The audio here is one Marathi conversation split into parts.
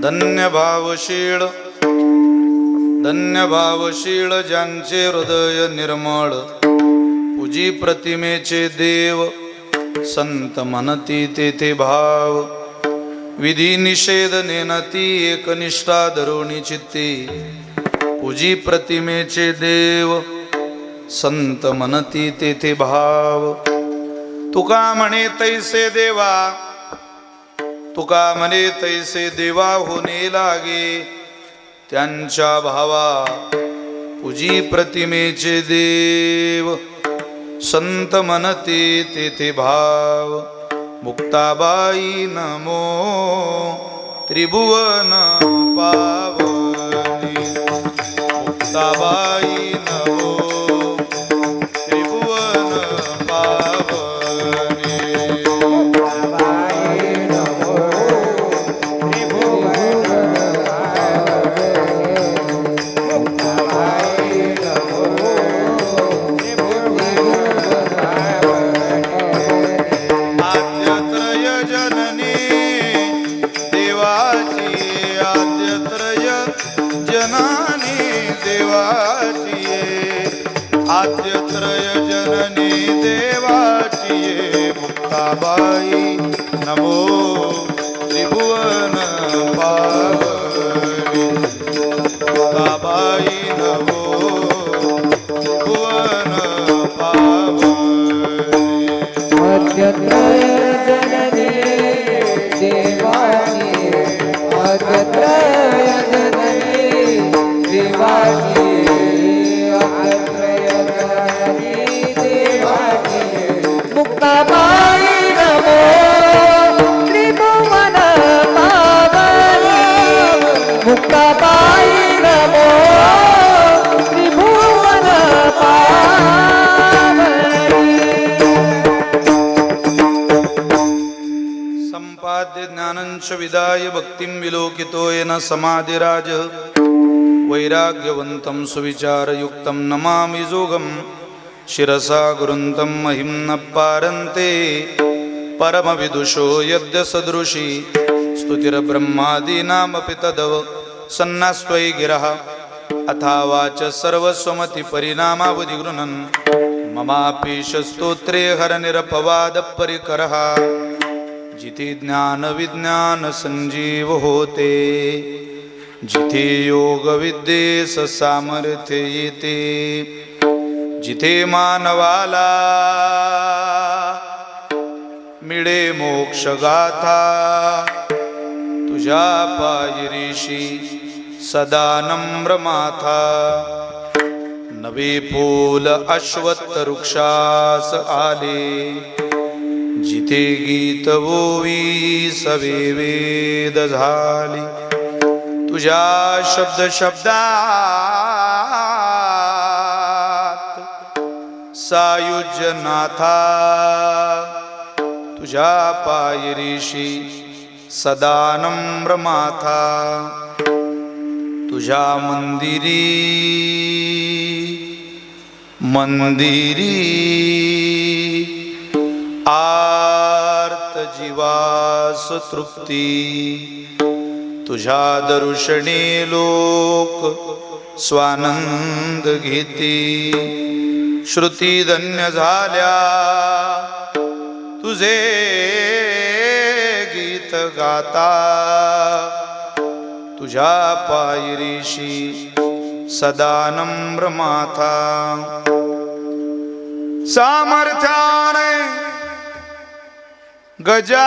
धन्य भावशीळ ज्यांचे हृदय निर्मळ, पूजी प्रतिमेचे देव संत म्हणती तेथे भाव. विधी निषेध नेनती एकनिष्ठा धरुणी चित्ती, पूजी प्रतिमेचे देव संत म्हणती तेथे भाव. तुका म्हणे तैसे देवा, तुका म्हणे तैसे देवा होणे लागे, त्यांच्या भावा पूजी प्रतिमेचे देव संत म्हणते तेथे भाव. मुक्ताबाई नमो त्रिभुवन पावनी, मुक्ताबाई नमो त्रिभुवन पावनी. आद्यत्रय जननी देवाची ये, मुक्ताबाई नमो त्रिभुवन पावनी, मुक्ताबाई नमो त्रिभुवन पावनी. आद्यत्रय जननी देवाची, आद्यत्रय जननी देवाची, मुक्ताबाई नमो त्रिभुवन पावनी, मुक्ताबाई नमो त्रिभुवन पावनी. संपाद्य ज्ञानंच विदाय भक्तिं विलोकितो येन समाधिराज, वैराग्यवन्तं सुविचारयुक्तं नमामि जोगं. शिरसा गुरुन्तं महिम्न पारन्ते, परमविदुषो यद्य सदृशी, स्तुतिर्ब्रह्मादीनामपि तदव सन्नास्त्वयि गिरः. अथा वाच सर्वस्वमति परिणामावधि गृह्णन्, ममापीश स्तोत्रे हरनिरपवादपरिकरः. जिथे ज्ञान विज्ञान संजीव होते, जिथे योग विद्येस सामर्थ्य येते, जिथे मानवाला मिळे मोक्ष गाथा, तुझ्या पायरीशी सदा नम्र माथा. नवे फूल अश्वत्थ वृक्षास आले, जिथे गीत ओवी सवे वेद झाली. तुझ्या शब्द शब्दात सायुज्य नाथा, तुझ्या पायरीशी सदा नम्र माथा. तुझ्या मंदिरी आर्त जीवास तृप्ती. तुझ्या दर्शनी लोक स्वानंद घेती. श्रुती धन्य झाल्या तुझे गीत गाता, तुझ्या पायरीशी सदा नम्र माथा. सामर्थ्याने गजाननाच्या,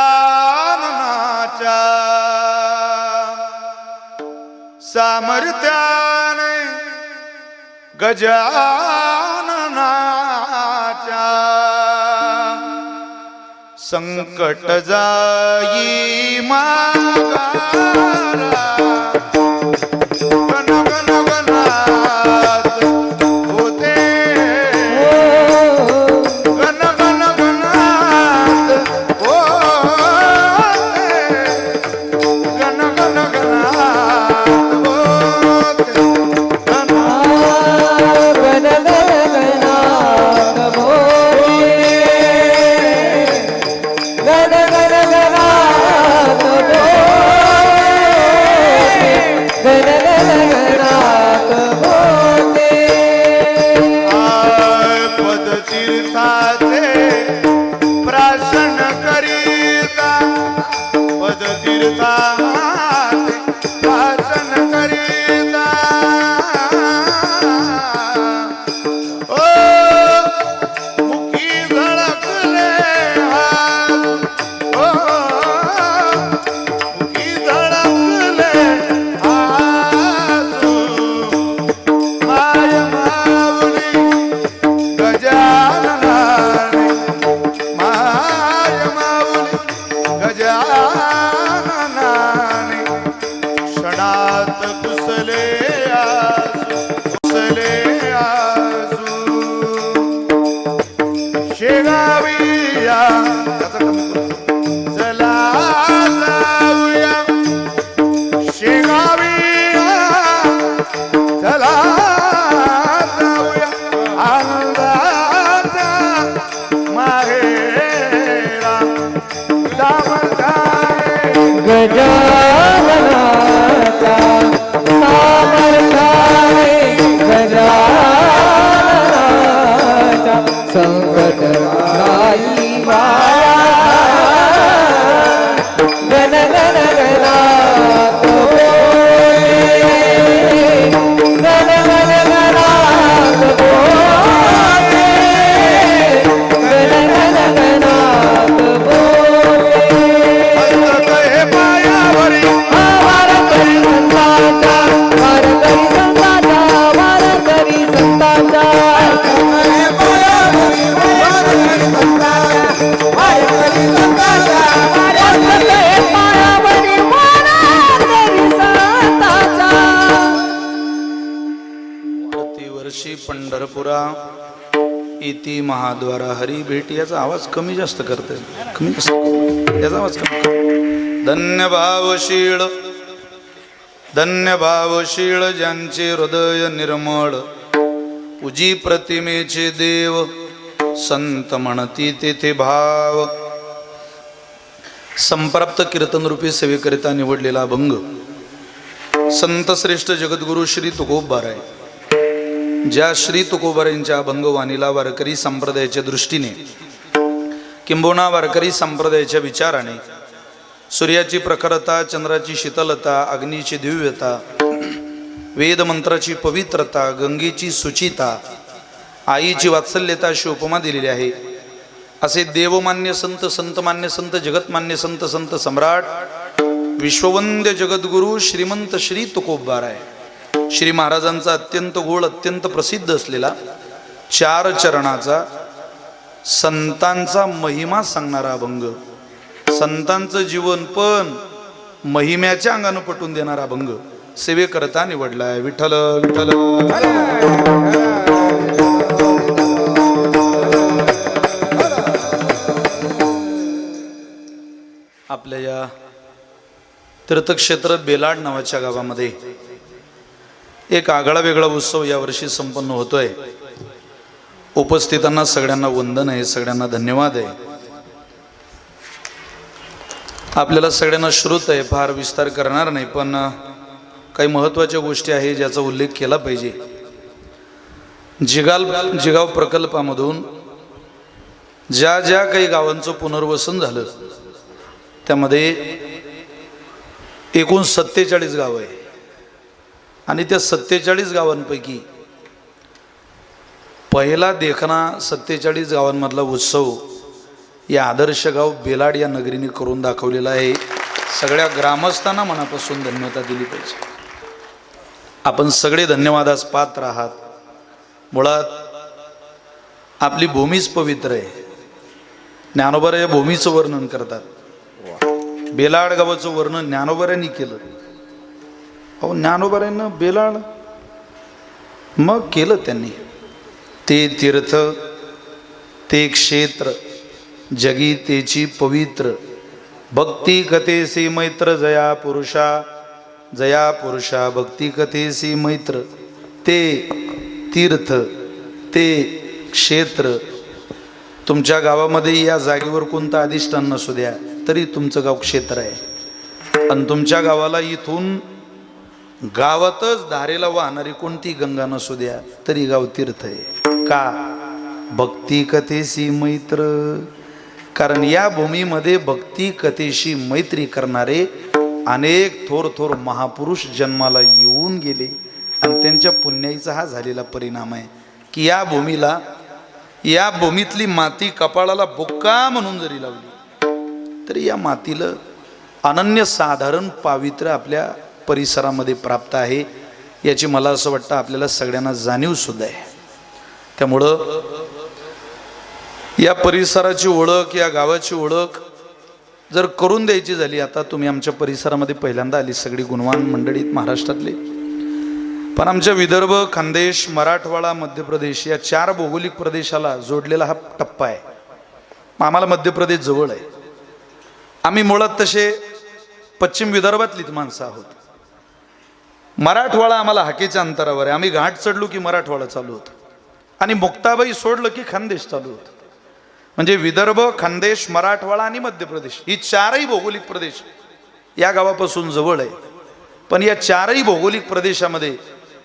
सामर्थ्याने गजाननाच्या. संकट जाई मागारा, गण गण गणात होते, गण गण गणात होते, गण गण गणात होते. गण गण गणात होते, गण गण गणात होते. तीर्थाते वाचन करीता ओ मुखी झळकले ओ मुखी झळकले आसू माय माऊली गजाननाने माय माऊली गजाननाने क्षणात कुसले आसू कुसले आसू शेगाविया चला जाऊया शेगाविया चला जाऊया आनंदाचा माहेरा सामर्थ्याने गजाननाचा सामर्थ्याने गजाननाचा संकट नाही माया गण गण गणात बोले गण गण गणात बोले गण गण गणात बोले मस्तक हे पायावरी वारकरी संतांचा वारकरी संतांचा वारकरी संतांचा पायावरी वारकरी संतांचा प्रतिवर्षी पंढरपुरा इति महाद्वारा हरी भेट याचा आवाज कमी जास्त करते कमी जास्त याचा आवाज कमी धन्य भावशीळ ज्यांचे हृदय निर्मळ पूजी प्रतिमेचे देव संत म्हणती तेथे भाव संप्राप्त कीर्तन रूपी सेवेकरिता निवडलेला अभंग संत श्रेष्ठ जगद्गुरु श्री तुकोबाराय ज्या श्री तुकोबारायांच्या अभंगवाणीला वारकरी संप्रदायाच्या दृष्टीने किंबहुना वारकरी संप्रदायाच्या विचाराने सूर्याची प्रखरता चंद्राची शीतलता अग्नीची दिव्यता वेद मंत्राची पवित्रता गंगेची सुचिता आईची वात्सल्यता अशी उपमा दिलेली आहे असे देवमान्य संत संतमान्य संत जगतमान्य संत संत सम्राट विश्ववंद्य जगद्गुरु श्रीमंत श्री तुकोबाराय श्री महाराजांचा अत्यंत गोड अत्यंत प्रसिद्ध असलेला 4 चरणाचा संतांचा महिमा सांगणारा अभंग संतांचं जीवन पण महिम्याच्या अंगानं पटवून देणारा अभंग सेवेकरता निवडलाय विठ्ठल विठ्ठल आपल्या या तीर्थक्षेत्र बेलाड नावाच्या गावामध्ये एक आगळा वेगळा उत्सव यावर्षी संपन्न होतोय उपस्थितांना सगळ्यांना वंदन आहे सगळ्यांना धन्यवाद आहे आपल्याला सगळ्यांना श्रुत आहे फार विस्तार करणार नाही पण काही महत्त्वाच्या गोष्टी आहे ज्याचा उल्लेख केला पाहिजे जिगाव प्रकल्पामधून ज्या ज्या काही गावांचं पुनर्वसन झालं त्यामध्ये एकूण 47 गावं आहे आणि त्या 47 गावांपैकी पहिला देखना 47 गावांमधला उत्सव या आदर्श गाव बेलाड या नगरीने करून दाखवलेला आहे सगळ्या ग्रामस्थांना मनापासून धन्यवाद दिली पाहिजे आपण सगळे धन्यवादास पात्र आहात मुळात आपली भूमीच पवित्र आहे ज्ञानोबा या भूमीचं वर्णन करतात बेलाड गावाचं वर्णन ज्ञानोबाऱ्यांनी केलं अहो ज्ञानोबाऱ्यांना बेलाड मग केलं त्यांनी ते तीर्थ ते क्षेत्र जगी तेची पवित्र भक्ती कथेसी मैत्र जया पुरुषा भक्ती कथेसी मैत्र ते तीर्थ ते क्षेत्र तुमच्या गावामध्ये या जागेवर कोणतं अधिष्ठान नसू द्या तरी तुमचं गाव क्षेत्र आहे आणि तुमच्या गावाला इथून गावातच धारेला वाहणारी कोणती गंगा नसू द्या तरी गाव तीर्थ आहे का भक्ती कथेसी मैत्र कारण या भूमीमध्ये भक्ती कथेशी मैत्री करणारे अनेक थोर थोर महापुरुष जन्माला येऊन गेले आणि त्यांच्या पुण्याईचा हा झालेला परिणाम आहे की या भूमीतली माती कपाळाला बुक्का म्हणून जरी लावली तरी या मातीला अनन्यसाधारण पावित्र्य आपल्या परिसरामध्ये प्राप्त आहे, याची मला असं वाटतं आपल्याला सगळ्यांना जाणीव सुद्धा आहे. त्यामुळं या परिसराची ओळख, या गावाची ओळख जर करून द्यायची झाली, आता तुम्ही आमच्या परिसरामध्ये पहिल्यांदा आली सगळी गुणवान मंडळीत महाराष्ट्रातले, पण आमच्या विदर्भ, खानदेश, मराठवाडा, मध्य प्रदेश या 4 भौगोलिक प्रदेशाला जोडलेला हा टप्पा आहे. आम्हाला मध्य प्रदेश जवळ आहे. आम्ही मुळात तसे पश्चिम विदर्भातलीच माणसं आहोत. मराठवाडा आम्हाला हाकेच्या अंतरावर आहे. आम्ही घाट चढलो की मराठवाडा चालू होतो आणि मुक्ताबाई सोडलं की खानदेश चालू होतं. म्हणजे विदर्भ, खानदेश, मराठवाडा आणि मध्य प्रदेश ही 4ही भौगोलिक प्रदेश या गावापासून जवळ आहे. पण या 4ही भौगोलिक प्रदेशामध्ये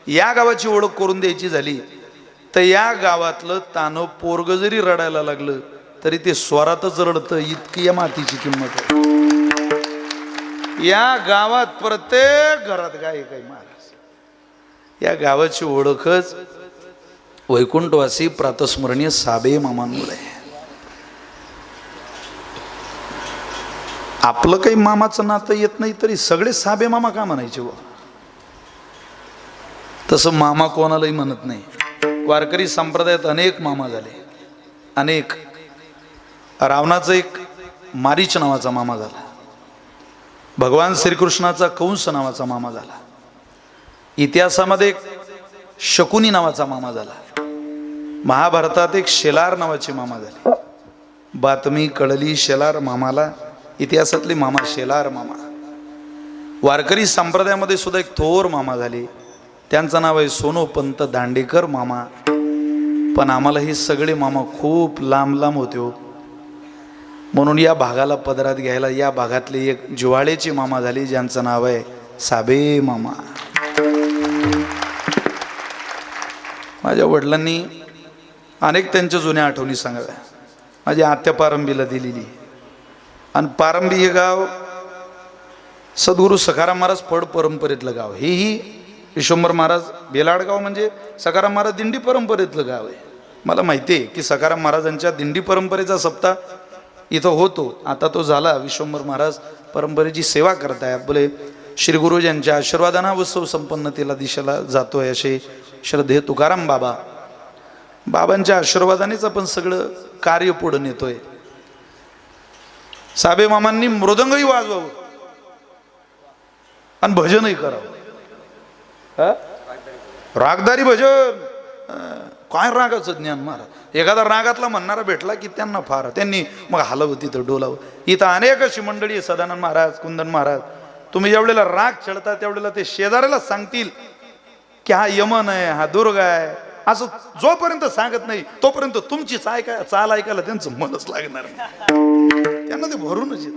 या गावाची ओळख करून द्यायची झाली तर या गावातलं तानं पोरग जरी रडायला लागलं तरी ते स्वरातच रडतं, इतकी या मातीची किंमत आहे. या गावात प्रत्येक घरात गाय काय महाराज. या गावाची ओळखच वैकुंठवासी प्रातस्मरणीय साबे मामांमुळे आहे. आपलं काही मामाचं नातं येत नाही तरी सगळे साबे मामा का म्हणायचे व तसं मामा कोणालाही म्हणत नाही. वारकरी संप्रदायात अनेक मामा झाले, अनेक. रावणाचा एक मारीच नावाचा मामा झाला, भगवान श्रीकृष्णाचा कंस नावाचा मामा झाला, इतिहासामध्ये एक शकुनी नावाचा मामा झाला, महाभारतात एक शेलार नावाचे मामा झाले. बातमी कळली शेलार मामाला, इतिहासातले मामा शेलार मामा. वारकरी संप्रदायामध्ये सुद्धा एक थोर मामा झाले, त्यांचं नाव आहे सोनोपंत दांडेकर मामा. पण आम्हाला हे सगळे मामा खूप लांब लांब होते हो, म्हणून या भागाला पदरात घ्यायला या भागातले एक जिव्हाळ्याचे मामा झाले ज्यांचं नाव आहे साबे मामा. माझ्या वडिलांनी अनेक त्यांच्या जुन्या आठवणी सांगाव्या. माझी आत्या पारंबीला दिलेली, आणि पारंबी हे गाव सद्गुरू सखाराम महाराज फड परंपरेतलं गाव. हेही विश्वंभर महाराज बेलाडगाव म्हणजे सखाराम महाराज दिंडी परंपरेतलं गाव आहे. मला माहिती आहे की सखाराम महाराजांच्या दिंडी परंपरेचा सप्ताह इथं होतो. आता तो झाला. विश्वंभर महाराज परंपरेची सेवा करताय. बोले श्री गुरुजींच्या आशीर्वादानं उत्सव संपन्नतेला दिशेला जातोय असे श्रद्धेय तुकाराम बाबांच्या आशीर्वादानेच आपण सगळं कार्य पुढे नेतोय. साबे मामांनी मृदंगही वाजवावं आणि भजनही करावं. रागदारी भजन, काय रागाचं ज्ञान महाराज. एखादा रागातला म्हणणारा भेटला की त्यांना फार, त्यांनी मग हलवं तिथं डोलावं. इथं अनेक अशी मंडळी आहे, सदानंद महाराज, कुंदन महाराज. तुम्ही जेवढेला राग चढता त्यावेळेला ते शेजाऱ्याला सांगतील की हा यमन आहे, हा दुर्ग आहे. असं जोपर्यंत सांगत नाही तोपर्यंत तुमची चाल ऐकायला त्यांचं मनच लागणार नाही. त्यांना ते भरूनच येत.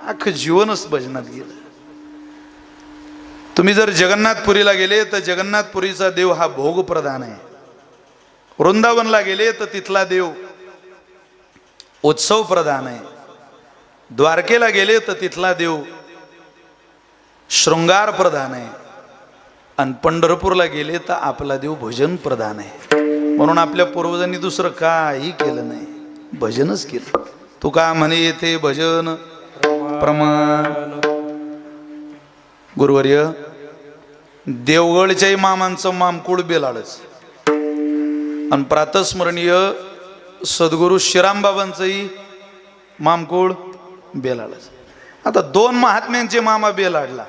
अख्खं जीवनच भजनात गेलं. तुम्ही जर जगन्नाथपुरीला गेले तर जगन्नाथपुरीचा देव हा भोग प्रधान आहे. वृंदावनला गेले तर तिथला देव उत्सव प्रधान आहे. द्वारकेला गेले तर तिथला देव शृंगार प्रधान आहे. आणि पंढरपूरला गेले तर आपला देव भजन प्रधान आहे. म्हणून आपल्या पूर्वजांनी दुसरं काही केलं नाही, भजनच केलं. तू का म्हणे येथे भजन प्रमाण. गुरुवर्य देवगडच्याही मामांचं मामकुळ बेलाळच आणि प्रातस्मरणीय सद्गुरू श्रीरामबाबांचंही मामकुळ बेलाळच. आता 2 महात्म्यांचे मामा बेलाडला.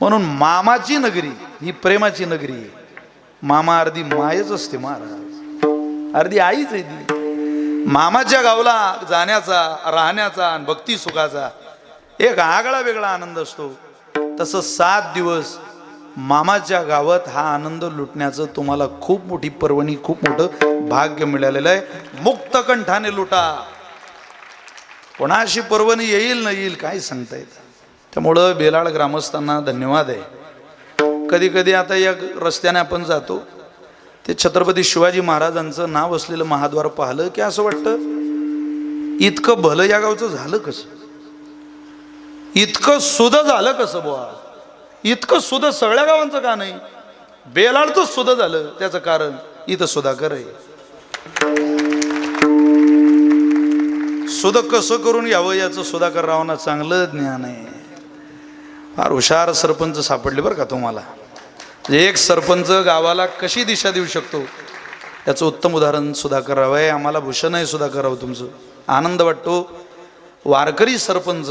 म्हणून मामाची नगरी ही प्रेमाची नगरी आहे. मामा अर्धी मायच असते महाराज, अर्धी आईच आहे ती. मामाच्या गावाला जाण्याचा, राहण्याचा आणि भक्ती सुखाचा एक आगळा वेगळा आनंद असतो. तसं 7 दिवस मामाच्या गावात हा आनंद लुटण्याचं तुम्हाला खूप मोठी पर्वणी, खूप मोठं भाग्य मिळालेलं आहे. मुक्त कंठाने लुटा. कोणाशी पर्वणी येईल न येईल काय सांगता येतं. त्यामुळं बेलाळ ग्रामस्थांना धन्यवाद आहे. कधी कधी आता या रस्त्याने आपण जातो ते छत्रपती शिवाजी महाराजांचं नाव असलेलं महाद्वार पाहिलं की असं वाटतं इतकं भलं या गावचं झालं कसं? इतकं सुध झालं कसं बुवा? इतकं सुध सगळ्या गावांचं का नाही? बेलाडचं सुध झालं, त्याचं कारण इथं सुधाकर आहे. सुध कसं करून यावं याचं सुधाकर रावांना चांगलं ज्ञान आहे. फार हुशार सरपंच सापडले बरं का तुम्हाला. एक सरपंच गावाला कशी दिशा देऊ शकतो याचं उत्तम उदाहरण सुधाकर राव आहे. आम्हाला भूषण आहे सुधाकर राव तुमचं. आनंद वाटतो. वारकरी सरपंच,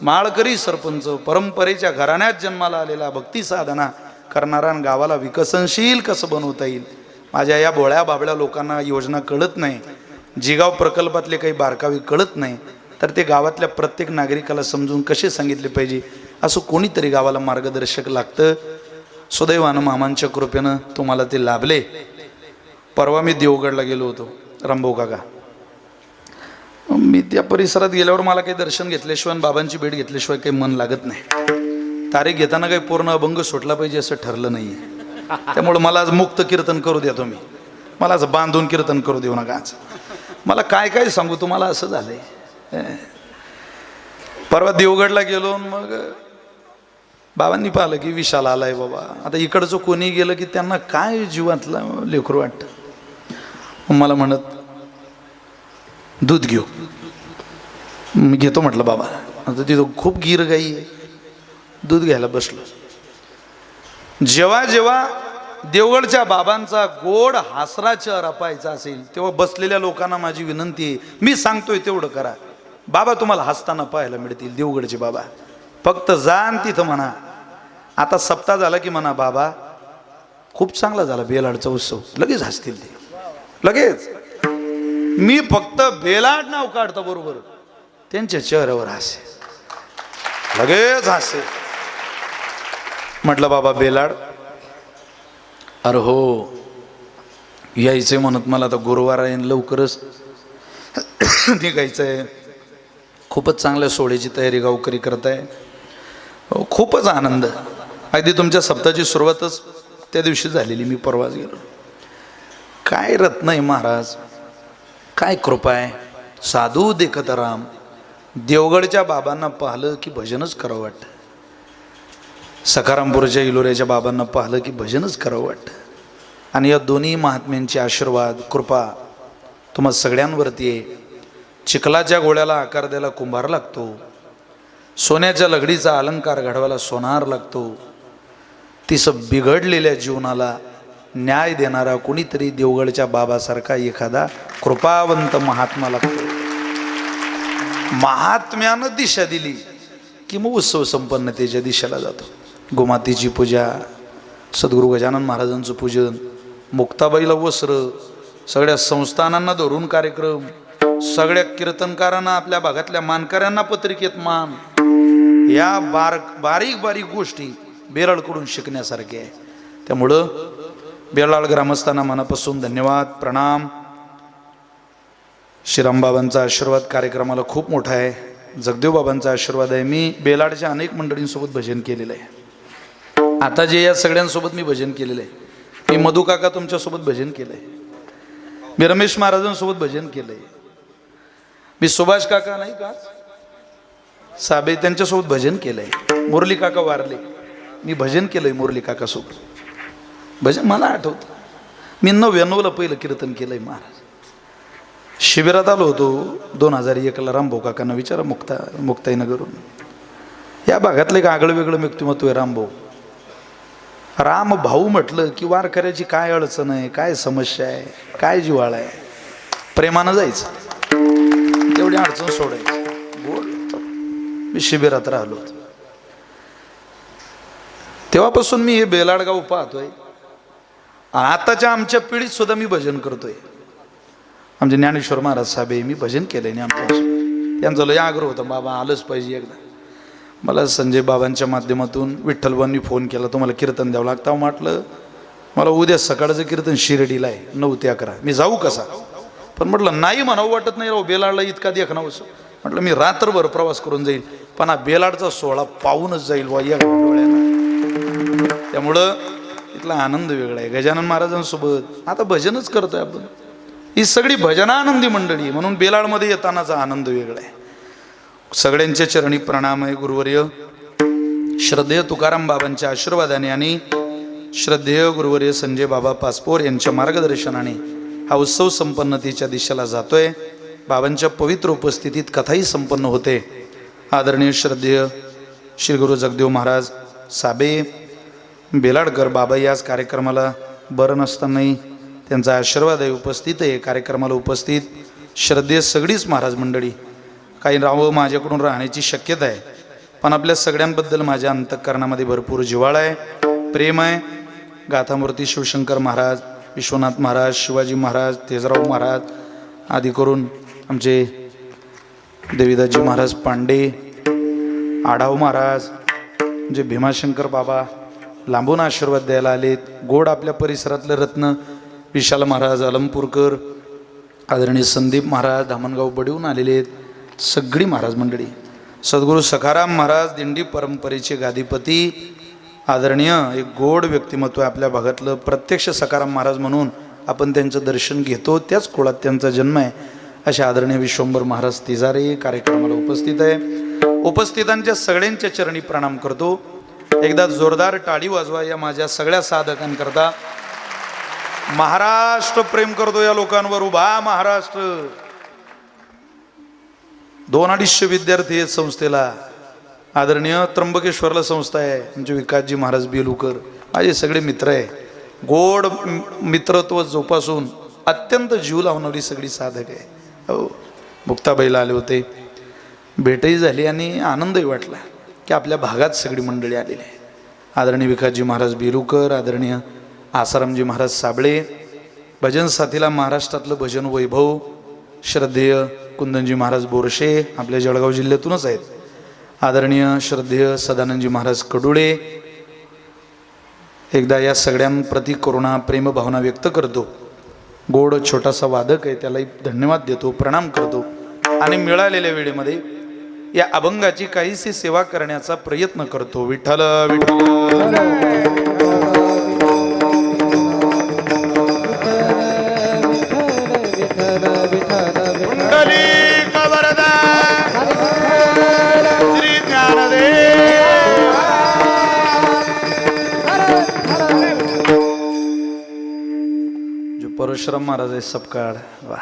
माळकरी सरपंच, परंपरेच्या घराण्यात जन्माला आलेला, भक्ती साधना करणारा, गावाला विकसनशील कसं बनवता येईल. माझ्या या भोळ्या बाबड्या लोकांना योजना कळत नाही, जिगाव प्रकल्पातले काही बारकावे कळत नाही, तर ते गावातल्या प्रत्येक नागरिकाला समजून कसे सांगितले पाहिजे असं कोणीतरी गावाला मार्गदर्शक लागतं. सुदैवानं मामांच्या कृपेनं तुम्हाला ते लाभले. परवा मी देवगडला गेलो होतो, रामभाऊ काका. मी त्या परिसरात गेल्यावर मला काही दर्शन घेतल्याशिवाय, बाबांची भेट घेतल्याशिवाय काही मन लागत नाही. तारीख घेताना काही पूर्ण अभंग सुटला पाहिजे असं ठरलं नाही आहे. त्यामुळं मला आज मुक्त कीर्तन करू द्या तुम्ही, मला आज बांधून कीर्तन करू देऊ नका. आज मला काय काय सांगू तुम्हाला, असं झालंय. परवा देवगडला गेलो, मग बाबांनी पाहिलं की विशाल आलाय बाबा. आता इकडचं कोणी गेलं की त्यांना काय जीवातला लेकरू वाटतं. मला म्हणत दूध घेऊ. मी घेतो म्हटलं बाबा. आता तिथं खूप गिर गाई आहे. दूध घ्यायला बसलो. जेव्हा जेव्हा देवगडच्या बाबांचा गोड हासरा चेहरा पाहायचा असेल तेव्हा बसलेल्या लोकांना माझी विनंती आहे, मी सांगतोय तेवढं करा. बाबा तुम्हाला हसताना पाहायला मिळतील देवगडचे बाबा. फक्त जाण तिथं म्हणा, आता सप्ताह झाला की म्हणा बाबा खूप चांगला झाला बेलाडचा उत्सव, लगेच हसतील ते. लगेच मी फक्त बेलाड नाव काढतो बरोबर त्यांच्या चेहऱ्यावर हास्य, लगेच हास्य. म्हटलं बाबा बेलाड, अरे हो यायचंय म्हणत मला. आता गुरुवार आहे, लवकरच निघायचं आहे. खूपच चांगल्या सोहळ्याची तयारी गावकरी करताय. खूपच आनंद. अगदी तुमच्या सप्ताहाची सुरुवातच त्या दिवशी झालेली. मी परवाच गेलो. काय रत्न आहे महाराज, काय कृपा आहे. साधू देखत राम. देवगडच्या बाबांना पाहिलं की भजनच करावं वाटतं. सखारामपूरच्या इलोऱ्याच्या बाबांना पाहिलं की भजनच करावं वाटतं. आणि या दोन्ही महात्म्यांचे आशीर्वाद कृपा तुम्हा सगळ्यांवरती आहे. चिखलाच्या गोळ्याला आकार द्यायला कुंभार लागतो, सोन्याच्या लगडीचा अलंकार घडवायला सोनार लागतो. तिसं बिघडलेल्या जीवनाला न्याय देणारा कोणीतरी देवगडच्या बाबासारखा एखादा कृपावंत महात्मा लागतो. महात्म्यानं दिशा दिली की मग उत्सव संपन्नतेच्या दिशेला जातो. गोमातेची पूजा, सद्गुरू गजानन महाराजांचं पूजन, मुक्ताबाईला वस्त्र, सगळ्या संस्थानांना धरून कार्यक्रम, सगळ्या कीर्तनकारांना, आपल्या भागातल्या मानकऱ्यांना पत्रिकेत मान, या बारीक बारीक गोष्टी बेलाडकडून शिकण्यासारख्या आहे. त्यामुळं बेलाड ग्रामस्थांना मनापासून धन्यवाद, प्रणाम. श्रीरामबाबांचा आशीर्वाद कार्यक्रमाला खूप मोठा आहे. जगदेव बाबांचा आशीर्वाद आहे. मी बेलाडच्या अनेक मंडळींसोबत भजन केलेलं आहे. आता जे या सगळ्यांसोबत मी भजन केलेलं आहे. मी मधु काका तुमच्यासोबत भजन केलं आहे. मी रमेश महाराजांसोबत भजन केलं आहे. मी सुभाष काका नाही का साबे त्यांच्यासोबत भजन केलं आहे. मुरली काका वारले, मी भजन केलं आहे मुरली काकासोबत. भजन मला आठवतं. मी 99ला पहिलं कीर्तन केलं आहे महाराज. शिबिरात आलो होतो 2001ला. रामभाऊ काकांना विचारा मुक्ताईनगरून. या भागातलं एक आगळं वेगळं व्यक्तिमत्व आहे रामभाऊ. राम भाऊ म्हटलं की वारकऱ्याची काय अडचण आहे, काय समस्या आहे, काय जिव्हाळा आहे, प्रेमानं जायचं, तेवढी अडचण सोडायची. गोड. मी शिबिरात राहिलो होतो. तेव्हापासून मी हे बेलाडगाव पाहतोय. आताच्या आमच्या पिढीत सुद्धा मी भजन करतोय. आमचे ज्ञानेश्वर महाराज साहेब, मी भजन केलंय ज्ञानप्रकाश. त्यांचा लय आग्रह होता, बाबा आलंच पाहिजे एकदा. मला संजय बाबांच्या माध्यमातून विठ्ठलबांनी फोन केला, तुम्हाला कीर्तन द्यावं लागतं. म्हटलं मला उद्या सकाळचं कीर्तन शिर्डीला आहे 9 ते 11, मी जाऊ कसा. पण म्हटलं नाही म्हणावं वाटत नाही राव, बेलाडला इतका देखणं असं. म्हटलं मी रात्रभर प्रवास करून जाईल, पण हा बेलाडचा सोहळा पाहूनच जाईल वा या डोळ्यानं. त्यामुळं इथला आनंद वेगळा आहे. गजानन महाराजांसोबत आता भजनच करतोय आपण. ही सगळी भजनानंदी मंडळी, म्हणून बेलाळमध्ये येतानाचा आनंद वेगळा आहे. सगळ्यांच्या चरणी प्रणाम आहे. गुरुवर्य श्रद्धेय तुकाराम बाबांच्या आशीर्वादाने आणि श्रद्धेय गुरुवर्य संजय बाबा पासपोर यांच्या मार्गदर्शनाने हा उत्सव संपन्नतेच्या दिशेला जातोय. बाबांच्या पवित्र उपस्थितीत कथाही संपन्न होते. आदरणीय श्रद्धेय श्री गुरु जगदेव महाराज साबे बेलाडकर बाबा याच कार्यक्रमाला बरं नसतानाही त्यांचा आशीर्वाद आहे, उपस्थित आहे. कार्यक्रमाला उपस्थित श्रद्धेय सगळीच महाराज मंडळी. काही नावं माझ्याकडून राहण्याची शक्यता आहे, पण आपल्या सगळ्यांबद्दल माझ्या अंतःकरणामध्ये भरपूर जिव्हाळा आहे, प्रेम आहे. गाथामूर्ती शिवशंकर महाराज, विश्वनाथ महाराज, शिवाजी महाराज, तेजराव महाराज आदी करून आमचे देवीदासजी महाराज पांडे, आढाव महाराज, म्हणजे भीमाशंकर बाबा लांबून आशीर्वाद द्यायला आलेत. गोड आपल्या परिसरातले रत्न विशाल महाराज अलमपूरकर, आदरणीय संदीप महाराज धामणगाव बडीहून आलेले आहेत. सगळी महाराज मंडळी, सद्गुरू सखाराम महाराज दिंडी परंपरेचे गादीपती, आदरणीय एक गोड व्यक्तिमत्व आहे आपल्या भागातलं. प्रत्यक्ष सखाराम महाराज म्हणून आपण त्यांचं दर्शन घेतो, त्याच कुळात त्यांचा जन्म आहे. असे आदरणीय विश्वंभर महाराज तिजारे कार्यक्रमाला उपस्थित आहे. उपस्थितांच्या सगळ्यांच्या चरणी प्रणाम करतो. एकदा जोरदार टाळी वाजवा या माझ्या सगळ्या साधकांकरता. महाराष्ट्र प्रेम करतो या लोकांवर. उभा महाराष्ट्र. 200-250 विद्यार्थी आहेत संस्थेला. आदरणीय त्र्यंबकेश्वरला संस्था आहे, आमचे विकासजी महाराज बेलुकर माझे सगळे मित्र आहे. गोड मित्रत्व जोपासून अत्यंत जीव लावणारी सगळी साधक आहे. हो, मुक्ताबाईला आले होते, भेटही झाली आणि आनंदही वाटला की आपल्या भागात सगळी मंडळी आलेली आहे. आदरणीय विकासजी महाराज बेलुकर, आदरणीय आसारामजी महाराज साबळे, भजन साथीला महाराष्ट्रातलं भजन वैभव श्रद्धेय कुंदनजी महाराज बोरशे आपल्या जळगाव जिल्ह्यातूनच आहेत. आदरणीय श्रद्धेय सदानंदजी महाराज कडुळे. एकदा या सगळ्यांप्रती करुणा प्रेम भावना व्यक्त करतो. गोड छोटासा वादक आहे, त्यालाही धन्यवाद देतो, प्रणाम करतो आणि मिळालेल्या वेळेमध्ये या अभंगाची काहीशी सेवा करण्याचा प्रयत्न करतो. विठ्ठल विठ्ठल. परशुराम महाराज आहे सपकाळ, वा.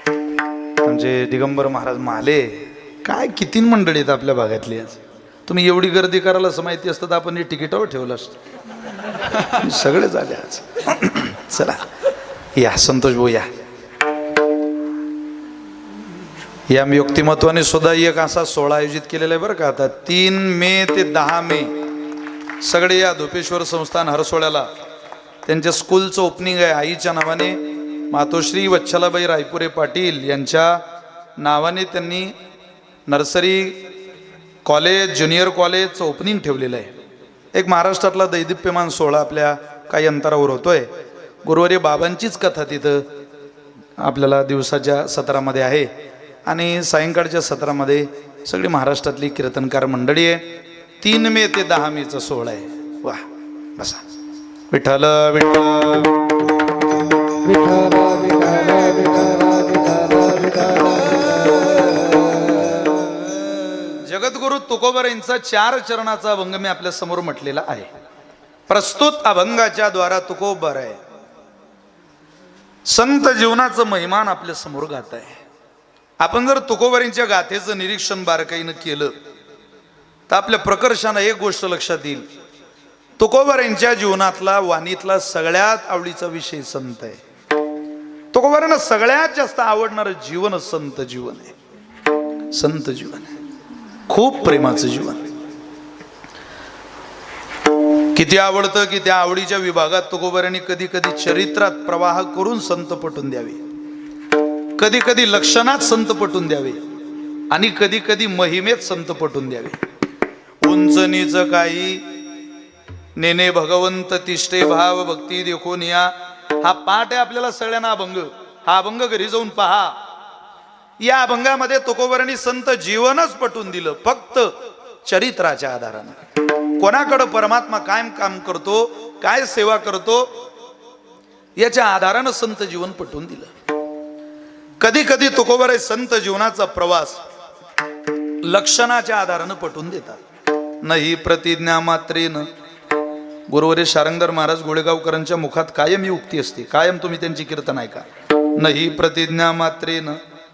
म्हणजे दिगंबर महाराज माले. काय किती मंडळी आहेत आपल्या भागातली. आज तुम्ही एवढी गर्दी करायला असं माहिती असतं तर आपण हे तिकिटावर ठेवलं असतं. सगळे झाले आज. चला या संतोष भाऊ या. या व्यक्तिमत्वाने सुद्धा एक असा सोहळा आयोजित केलेला आहे बरं का. आता 3 मे ते 10 मे सगळे या धोपेश्वर संस्थान हरसोळ्याला त्यांच्या स्कूलचं ओपनिंग आहे. आईच्या नावाने मातोश्री वच्छलाबाई रायपुरे पाटील यांच्या नावाने त्यांनी नर्सरी कॉलेज ज्युनियर कॉलेजचं ओपनिंग ठेवलेलं आहे. एक महाराष्ट्रातला दैदिप्यमान सोहळा आपल्या काही अंतरावर होतोय. गुरुवारी बाबांचीच कथा तिथं आपल्याला दिवसाच्या सत्रामध्ये आहे आणि सायंकाळच्या सत्रामध्ये सगळी महाराष्ट्रातली कीर्तनकार मंडळी आहे. 3 मे ते 10 मेचा सोहळा आहे. वा बसा. विठ्ठल विठ्ठल जगद्गुरु तुकोबर यांचा 4 चरणाचा अभंग मी आपल्या समोर म्हटलेला आहे. प्रस्तुत अभंगाच्या द्वारा तुकोबर आहे संत जीवनाचं महिमान आपल्या समोर गात आहे. आपण जर तुकोबरींच्या गाथेचं निरीक्षण बारकाईनं केलं तर आपल्या प्रकर्षानं एक गोष्ट लक्षात येईल. तुकोबरांच्या जीवनातला वाणीतला सगळ्यात आवडीचा विषय संत आहे. तुकोबरांना सगळ्यात जास्त आवडणारं जीवन संत जीवन आहे. संत जीवन आहे, खूप प्रेमाचं जीवन. किती आवडतं की त्या आवडीच्या विभागात तुकोबरांनी कधी कधी चरित्रात प्रवाह करून संत पटून द्यावे, कधी कधी लक्षणात संत पटून द्यावे आणि कधी कधी महिमेत संत पटून द्यावे. उंच नीच काही नेने भगवंत तिष्ठे भाव भक्ती देखून या. हा पाठ आहे आपल्याला सगळ्यांना अभंग. हा अभंग घरी जाऊन पहा. या अभंगामध्ये तुकोबरांनी संत जीवनच पटवून दिलं, फक्त चरित्राच्या आधारानं. कोणाकडं परमात्मा काय काम करतो, काय सेवा करतो याच्या आधारानं संत जीवन पटवून दिलं. कधी कधी तुकोबाराय संत जीवनाचा प्रवास लक्षणाच्या आधारानं पटवून देतात. नाही प्रतिज्ञा मात्रेन. गुरुवरे शारंगधर महाराज गोळेगावकरांच्या मुखात कायम ही उक्ती असते, कायम तुम्ही त्यांची कीर्तन ऐका. नाही प्रतिज्ञा मात्रेन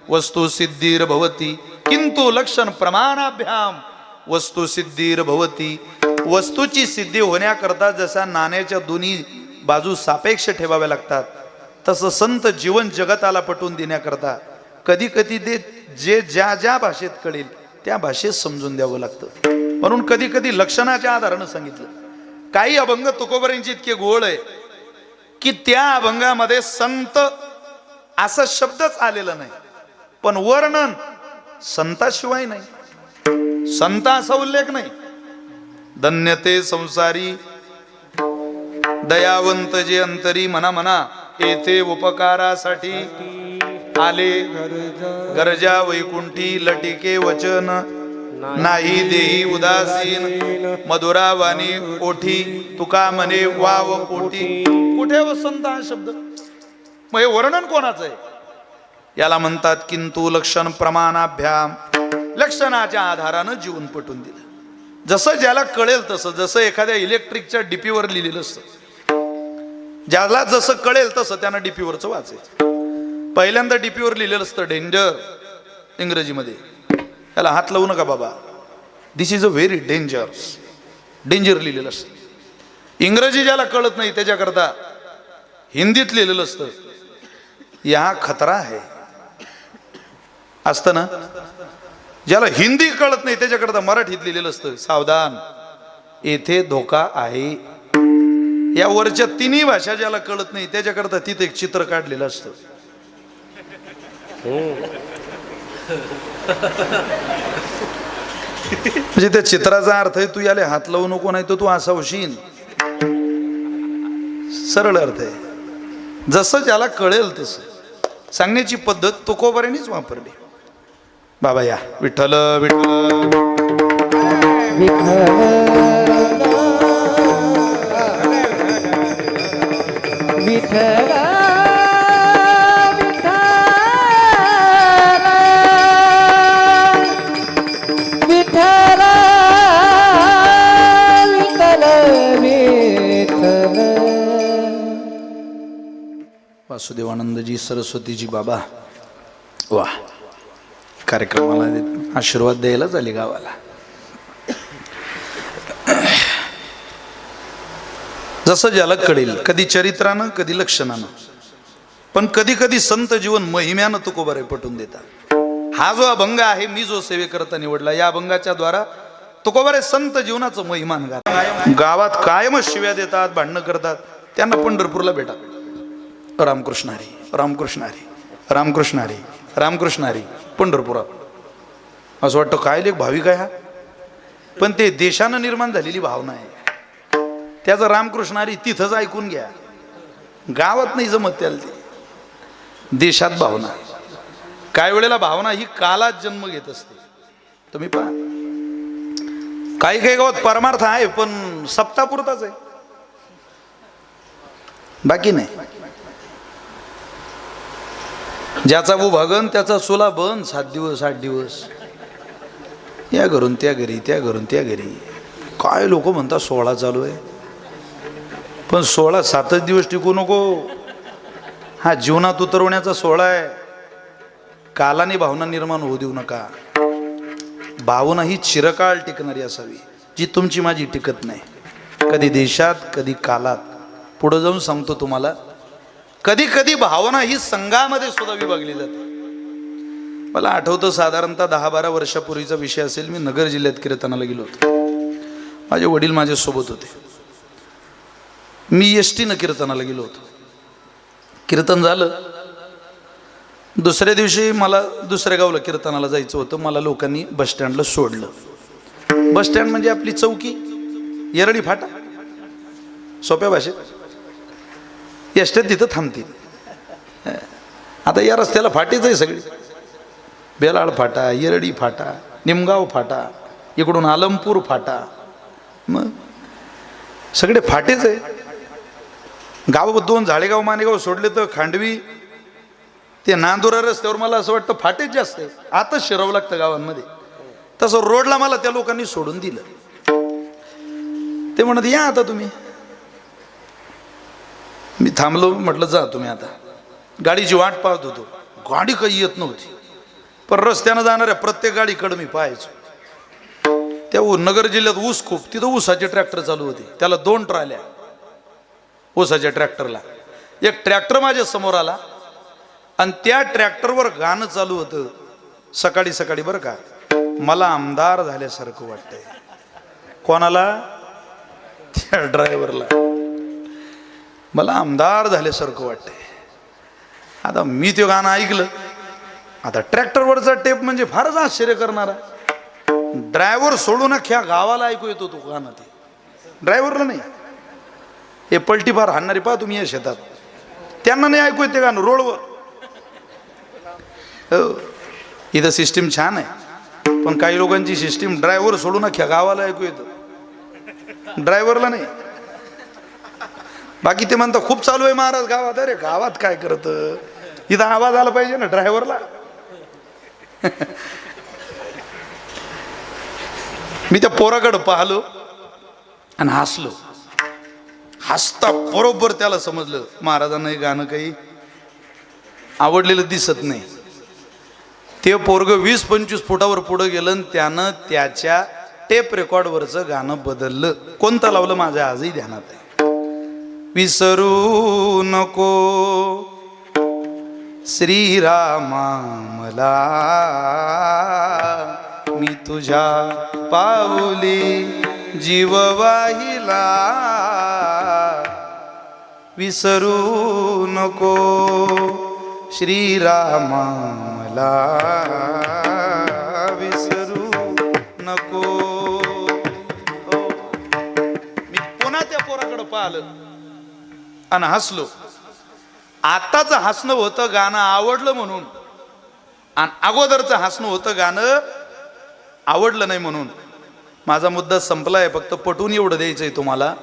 वस्तु सिद्धीर भवती किंतु लक्षण प्रमाणाभ्याम वस्तु सिद्धीर भवती. वस्तूची सिद्धी होण्याकरता जसा नाण्याच्या दोन्ही बाजू सापेक्ष ठेवाव्या लागतात, तसं संत जीवन जगताला पटवून देण्याकरता कधी कधी ते जे ज्या ज्या भाषेत कळेल त्या भाषेत समजून द्यावं लागतं. म्हणून कधी कधी लक्षणाच्या आधारानं सांगितलं. काही अभंग तुकोबारांचे इतके गोळ आहे की त्या अभंगामध्ये संत असा शब्दच आलेला नाही, पण वर्णन संताशिवाय नाही, संत असा उल्लेख नाही. धन्यते संसारी दयावंत जे अंतरी मना मना येथे उपकारासाठी आले. गरजा वैकुंठी लटिके वचन नाही देही उदासीन मधुरा वाणी ओठी तुका म्हणे वाव पोटी. कुठे वसंत हा शब्द? मग हे वर्णन कोणाचं आहे? याला म्हणतात किंतु लक्षण प्रमाणाभ्याम. लक्षणाच्या आधारानं जीवन पटवून दिलं. जसं ज्याला कळेल तसं, जसं एखाद्या इलेक्ट्रिकच्या डीपीवर लिहिलेलं असतं, ज्याला जसं कळेल तसं त्यानं डीपीवरचं वाचायचं. पहिल्यांदा डीपीवर लिहिलेलं असतं डेंजर इंग्रजीमध्ये, त्याला हात लावू नका बाबा, this is a very dangerous, danger लिहिलेलं असतं. इंग्रजी ज्याला कळत नाही त्याच्याकरता हिंदीत लिहिलेलं असतं, या खतरा आहे असतं ना. ज्याला हिंदी कळत नाही त्याच्याकरता मराठीत लिहिलेलं असतं, सावधान येथे धोका आहे. या वरच्या तिन्ही भाषा ज्याला कळत नाही त्याच्याकरता तिथे एक चित्र काढलेलं असतं. म्हणजे त्या चित्राचा अर्थ आहे तू याला हात लावू नको, नाही तर तू असा होशील. सरळ अर्थ आहे. जसं ज्याला कळेल तसं सांगण्याची पद्धत तुकोबारांनीच वापरली. बाबा या विठ्ठल विठ्ठल विठ्ठल विठ्ठल विठ्ठल विठ्ठल. वासुदेवानंदजी सरस्वतीजी बाबा वा, कार्यक्रमाला आशीर्वाद द्यायला झाले गावाला. जसं ज्याला कळेल, कधी चरित्रानं कधी लक्षणानं, पण कधी कधी संत जीवन महिम्यानं तुकोबाराय पटवून देतात. हा जो अभंग आहे मी जो सेवेकरता निवडला, या अभंगाच्या द्वारा तुकोबाराय संत जीवनाचं महिमान गातात. गावात कायमच शिव्या देतात, भांडणं करतात, त्यांना पंढरपूरला भेटा. रामकृष्ण हरी रामकृष्ण हरी रामकृष्ण हरी रामकृष्ण हरी पंढरपुरात. असं वाटतं काय लेख भाविक आहे हा, पण ते देशानं निर्माण झालेली भावना आहे. त्याचं रामकृष्ण हरी तिथंच ऐकून घ्या, गावात नाही जमत त्याला, ते देशात भावना. काही वेळेला भावना ही कालात जन्म घेत असते. तुम्ही पहा काही काही गावात परमार्थ आहे पण सप्तापुरताच आहे, बाकी नाही. ज्याचा भागन त्याचा चुला बन 7 दिवस 8 दिवस, या घरून त्या घरी त्या घरून त्या घरी. काय लोक म्हणतात 16 चालू आहे, पण 16 7च दिवस टिकू नको. हा जीवनात उतरवण्याचा 16 आहे. कालाने भावना निर्माण होऊ देऊ नका. भावना ही चिरकाळ टिकणारी असावी, जी तुमची माझी टिकत नाही. कधी देशात कधी कालात. पुढे जाऊन सांगतो तुम्हाला, कधी कधी भावना ही संघामध्ये सुद्धा विभागली जाते. मला आठवतं साधारणतः 10-12 वर्षापूर्वीचा विषय असेल. मी नगर जिल्ह्यात कीर्तनाला गेलो होतो. माझे वडील माझ्यासोबत होते. मी एसटीनं कीर्तनाला गेलो होतो. कीर्तन झालं, दुसऱ्या दिवशी मला दुसऱ्या गावला कीर्तनाला जायचं होतं. मला लोकांनी बसस्टँडला सोडलं. बसस्टँड म्हणजे आपली चौकी, येरडी फाटा सोप्या भाषेत. एसट्यात तिथं थांबतील. आता या रस्त्याला फाटीच आहे सगळी. बेलाळ फाटा, येरडी फाटा, निमगाव फाटा, इकडून आलमपूर फाटा, मग सगळे फाटेच आहे. गाव 2 झाडेगाव मानेगाव सोडले तर खांडवी ते नांदुरा रस्त्यावर मला असं वाटतं फाटेच जास्त आहे, आताच शिरावं लागतं गावांमध्ये. तसं रोडला मला त्या लोकांनी सोडून दिलं. ते म्हणत या आता तुम्ही. मी थांबलो, म्हटलं जा तुम्ही आता. गाडीची वाट पाहत होतो, गाडी काही येत नव्हती. पण रस्त्यानं जाणाऱ्या प्रत्येक गाडीकडे मी पाहायचो. त्या नगर जिल्ह्यात ऊस खूप, तिथं ऊसाचे ट्रॅक्टर चालू होते. त्याला 2 ट्राल्या ऊसाच्या ट्रॅक्टरला. एक ट्रॅक्टर माझ्या समोर आला आणि त्या ट्रॅक्टरवर गाणं चालू होतं सकाळी सकाळी. बरं का, मला आमदार झाल्यासारखं वाटतंय. कोणाला? त्या ड्रायव्हरला. मला आमदार झाल्यासारखं वाटतंय. आता मी ते गाणं ऐकलं. आता ट्रॅक्टरवरचा टेप म्हणजे फारच आश्चर्य करणारा. ड्रायव्हर सोडून अख्ख्या गावाला ऐकू येतो तो गाणं. ते ड्रायव्हरला नाही, हे पलटी फार हाणणारी पहा तुम्ही या शेतात, त्यांना नाही ऐकू येते गाणं रोडवर. हो, इथं सिस्टीम छान आहे, पण काही लोकांची सिस्टीम ड्रायव्हर सोडून अख्ख्या गावाला ऐकू येतं, ड्रायव्हरला नाही. बाकी ते म्हणतात खूप चालू आहे महाराज गावात. अरे गावात काय करत, इथं आवाज आला पाहिजे ना ड्रायव्हरला. मी त्या पोराकडे पाहलो आणि हसलो. हसता बरोबर त्याला समजलं महाराजांना हे गाणं काही आवडलेलं दिसत नाही. ते पोरग 20-25 फुटावर पुढे गेलं आणि त्यानं त्याच्या टेप रेकॉर्डवरचं गाणं बदललं. कोणतं लावलं माझ्या आजही ध्यानात आहे. विसरू नको श्रीरामा मला, मी तुझ्या पाऊली जीव वाहिला. विसरू नको श्रीरामा मला, विसरू नको. मी पुन्हा त्या पोराकडे पाहिलं आणि हसलो. आताच हसणं होतं गाणं आवडलं म्हणून, आणि अगोदरचं हसणं होतं गाणं आवडलं नाही म्हणून. माझा मुद्दा संपलाय. फक्त पटवून एवढं द्यायचंय तुम्हाला,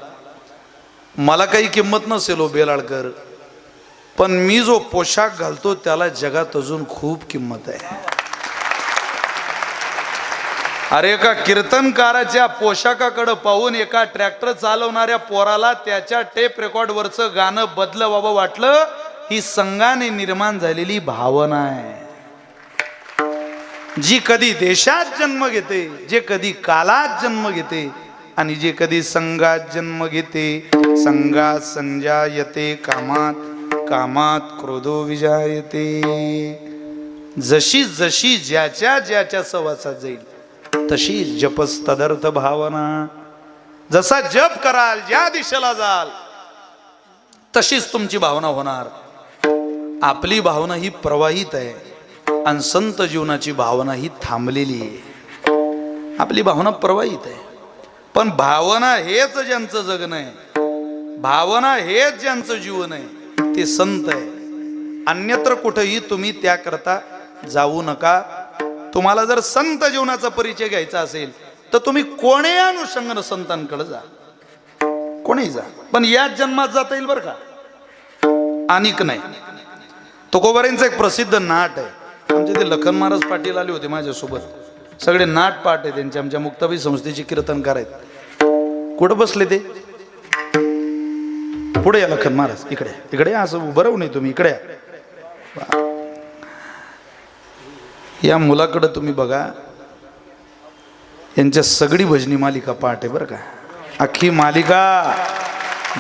मला काही किंमत नसेल हो बेलाळकर, पण मी जो पोशाख घालतो त्याला जगात अजून खूप किंमत आहे. अरे एका कीर्तनकाराच्या पोशाखाकडे पाहून एका ट्रॅक्टर चालवणाऱ्या पोराला त्याच्या टेप रेकॉर्डवरचं गाणं बदलं व्हावं वाटलं. ही संघाने निर्माण झालेली भावना आहे, जी कधी देशात जन्म घेते, जे कधी कालात जन्म घेते, आणि जे कधी संघात जन्म घेते. संघात संजायते कामात, कामात क्रोधो विजायते. जशी जशी ज्याच्या ज्याच्या सहवासात जाईल तशी जपस तदर्थ भावना. जसा जप कराल, ज्या दिशेला जाल, तशीच तुमची भावना होणार. आपली भावना ही प्रवाहित आहे आणि संत जीवनाची भावना ही थांबलेली आहे. आपली भावना प्रवाहित आहे, पण भावना हेच ज्यांचं जगणं आहे, भावना हेच ज्यांचं जीवन आहे, ते संत आहे. अन्यत्र कुठेही तुम्ही त्याकरता जाऊ नका. तुम्हाला जर संत जीवनाचा परिचय घ्यायचा असेल तर तुम्ही कोणी अनुषंगानं संतांकडे जा, कोणी जा, पण याच जन्मात जाता येईल बरं का, अनिक नाही. तुकोबारांचं एक प्रसिद्ध नाट आहे. आमचे ते लखन महाराज पाटील आले होते माझ्यासोबत. सगळे नाट पाठ आहे त्यांचे, आमच्या मुक्ताबाई संस्थेचे कीर्तनकार आहेत. कुठं बसले ते? पुढे या लखन महाराज, इकडे इकडे असं उभं राहू नये तुम्ही, इकडे या मुलाकडे तुम्ही बघा. यांच्या सगळी भजनी मालिका पाठ आहे बरं का, अख्खी मालिका.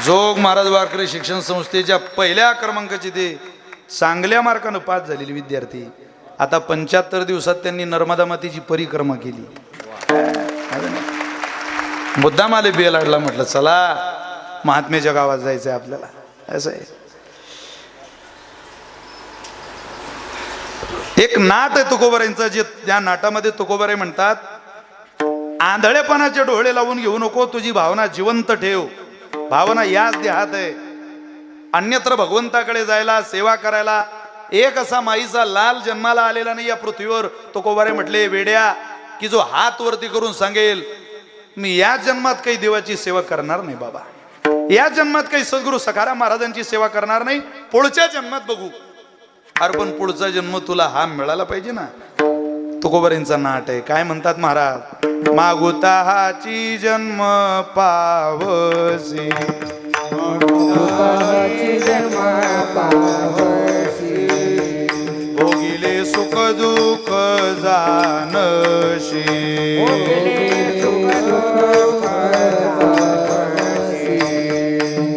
जोग महाराज वारकरी शिक्षण संस्थेच्या पहिल्या क्रमांकाची ते चांगल्या मार्कानं पास झालेली विद्यार्थी. आता 75 दिवसात त्यांनी नर्मदा मातेची परिक्रमा केली. मुद्दाम आले बेलाडला, म्हटलं चला महात्म्याच्या गावात जायचंय आपल्याला. असं आहे. एक नाट आहे तुकोबारांचं, जे त्या नाटामध्ये तुकोबाराय म्हणतात, आंधळेपणाचे डोळे लावून घेऊ नको, तुझी भावना जिवंत ठेव. भावना याच देहात आहे. अन्यत्र भगवंताकडे जायला, सेवा करायला एक असा माईचा लाल जन्माला आलेला नाही या पृथ्वीवर. तुकोबाराय म्हटले, वेड्या, की जो हात वरती करून सांगेल मी या जन्मात काही देवाची सेवा करणार नाही बाबा, या जन्मात काही सद्गुरू सखाराम महाराजांची सेवा करणार नाही, पुढच्या जन्मात बघू, अरे पण पुढचा जन्म तुला हा मिळाला पाहिजे ना. तुकोबारांचा नाट आहे. काय म्हणतात महाराज, मागुता हाची जन्म पावसी, भोगिले सुख दुःख जानशी,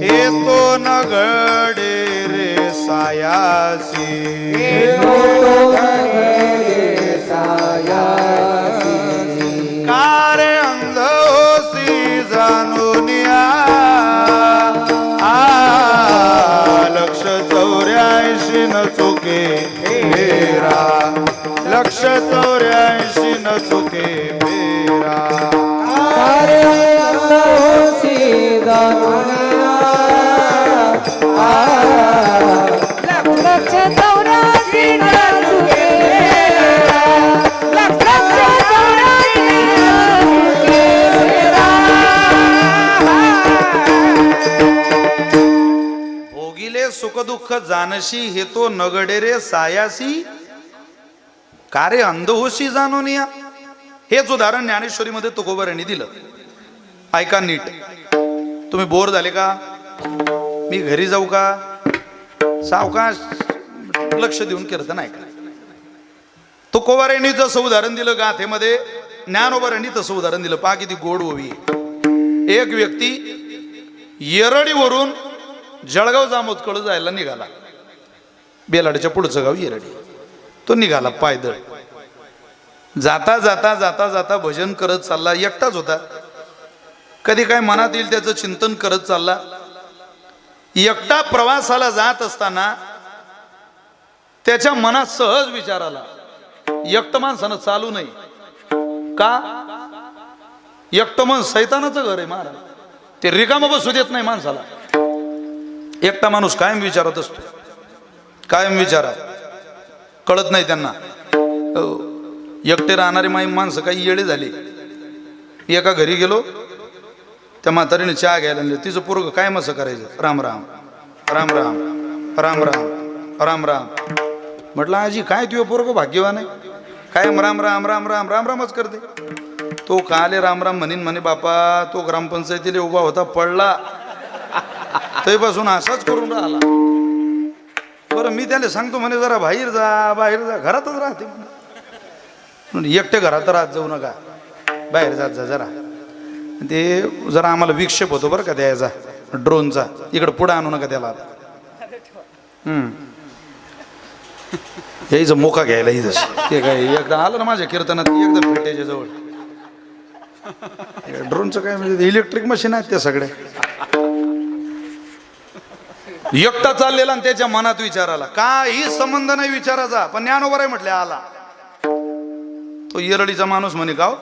येतो नगडे रे सायासी, कारे अंध होसी जाणून या, लक्ष 84 न चुके मेरा, लक्ष 84 न चुके मेरा. भोगिले सुख दुःख जानशी, हे तो नगडे रे सायासी, कारे अंध होशी जाणून या. हेच उदाहरण ज्ञानेश्वरीमध्ये तुकोबारांनी दिलं. ऐका नीट. तुम्ही बोर झाले का, मी घरी जाऊ का, सावकाश लक्ष देऊन कीर्तन ऐका. तुकोबारांनी जसं उदाहरण दिलं गाथेमध्ये, ज्ञानोबारांनी तसं उदाहरण दिलं. पहा किती गोड ओवी. एक व्यक्ती येरडीवरून जळगाव जामोदकडे जायला निघाला. बेलाडच्या पुढचं गाव येरडी. तो निघाला पायदळ. जाता जाता जाता जाता भजन करत चालला. एकटाच होता. कधी काय मनात येईल त्याचं चिंतन करत चालला. एकटा प्रवासाला जात असताना त्याच्या मनात सहज विचार आला, एकटं माणसानं चालू नाही का. एकटं मन सैतानाचं घर आहे महाराज. ते रिकामं बसू देत नाही माणसाला. एकटा माणूस कायम विचारत असतो, कायम विचारात. कळत नाही त्यांना. एकटे राहणारे माणसं काही येडे झाले. एका घरी गेलो, त्या म्हातारीने चहा घ्यायला आणले. तिचं पोरगं काय मसं करायचं, राम राम राम राम राम राम राम राम. म्हटलं आजी काय तुझं पोरगं भाग्यवान आहे, कायम राम राम राम राम राम रामच करते. तो काले राम राम म्हणीन म्हणे बापा, तो ग्रामपंचायतीला उभा होता पडला, तेपासून असाच करून राहिला. बरं मी त्याला सांगतो म्हणे जरा बाहेर जा, बाहेर जा. घरातच राहते म्हणे. एकटे घरात राहत जाऊ नका, बाहेर जात जा जरा. ते जरा आम्हाला विक्षेप होतो बरं का त्याचा ड्रोनचा. इकडं पुढं आणू नका त्याला. यायचं मोका घ्यायला इथं. ते काय एकदा आलं ना माझ्या कीर्तनात, एकदम फेट्याच्या जवळ. ड्रोनचं काय म्हणजे इलेक्ट्रिक मशीन आहेत त्या सगळ्या. एकटा चाललेला आणि त्याच्या मनात विचार आला. काही संबंध नाही विचाराचा, पण ज्ञानोबा म्हटले आला. तो येरडीचा माणूस म्हणे गाव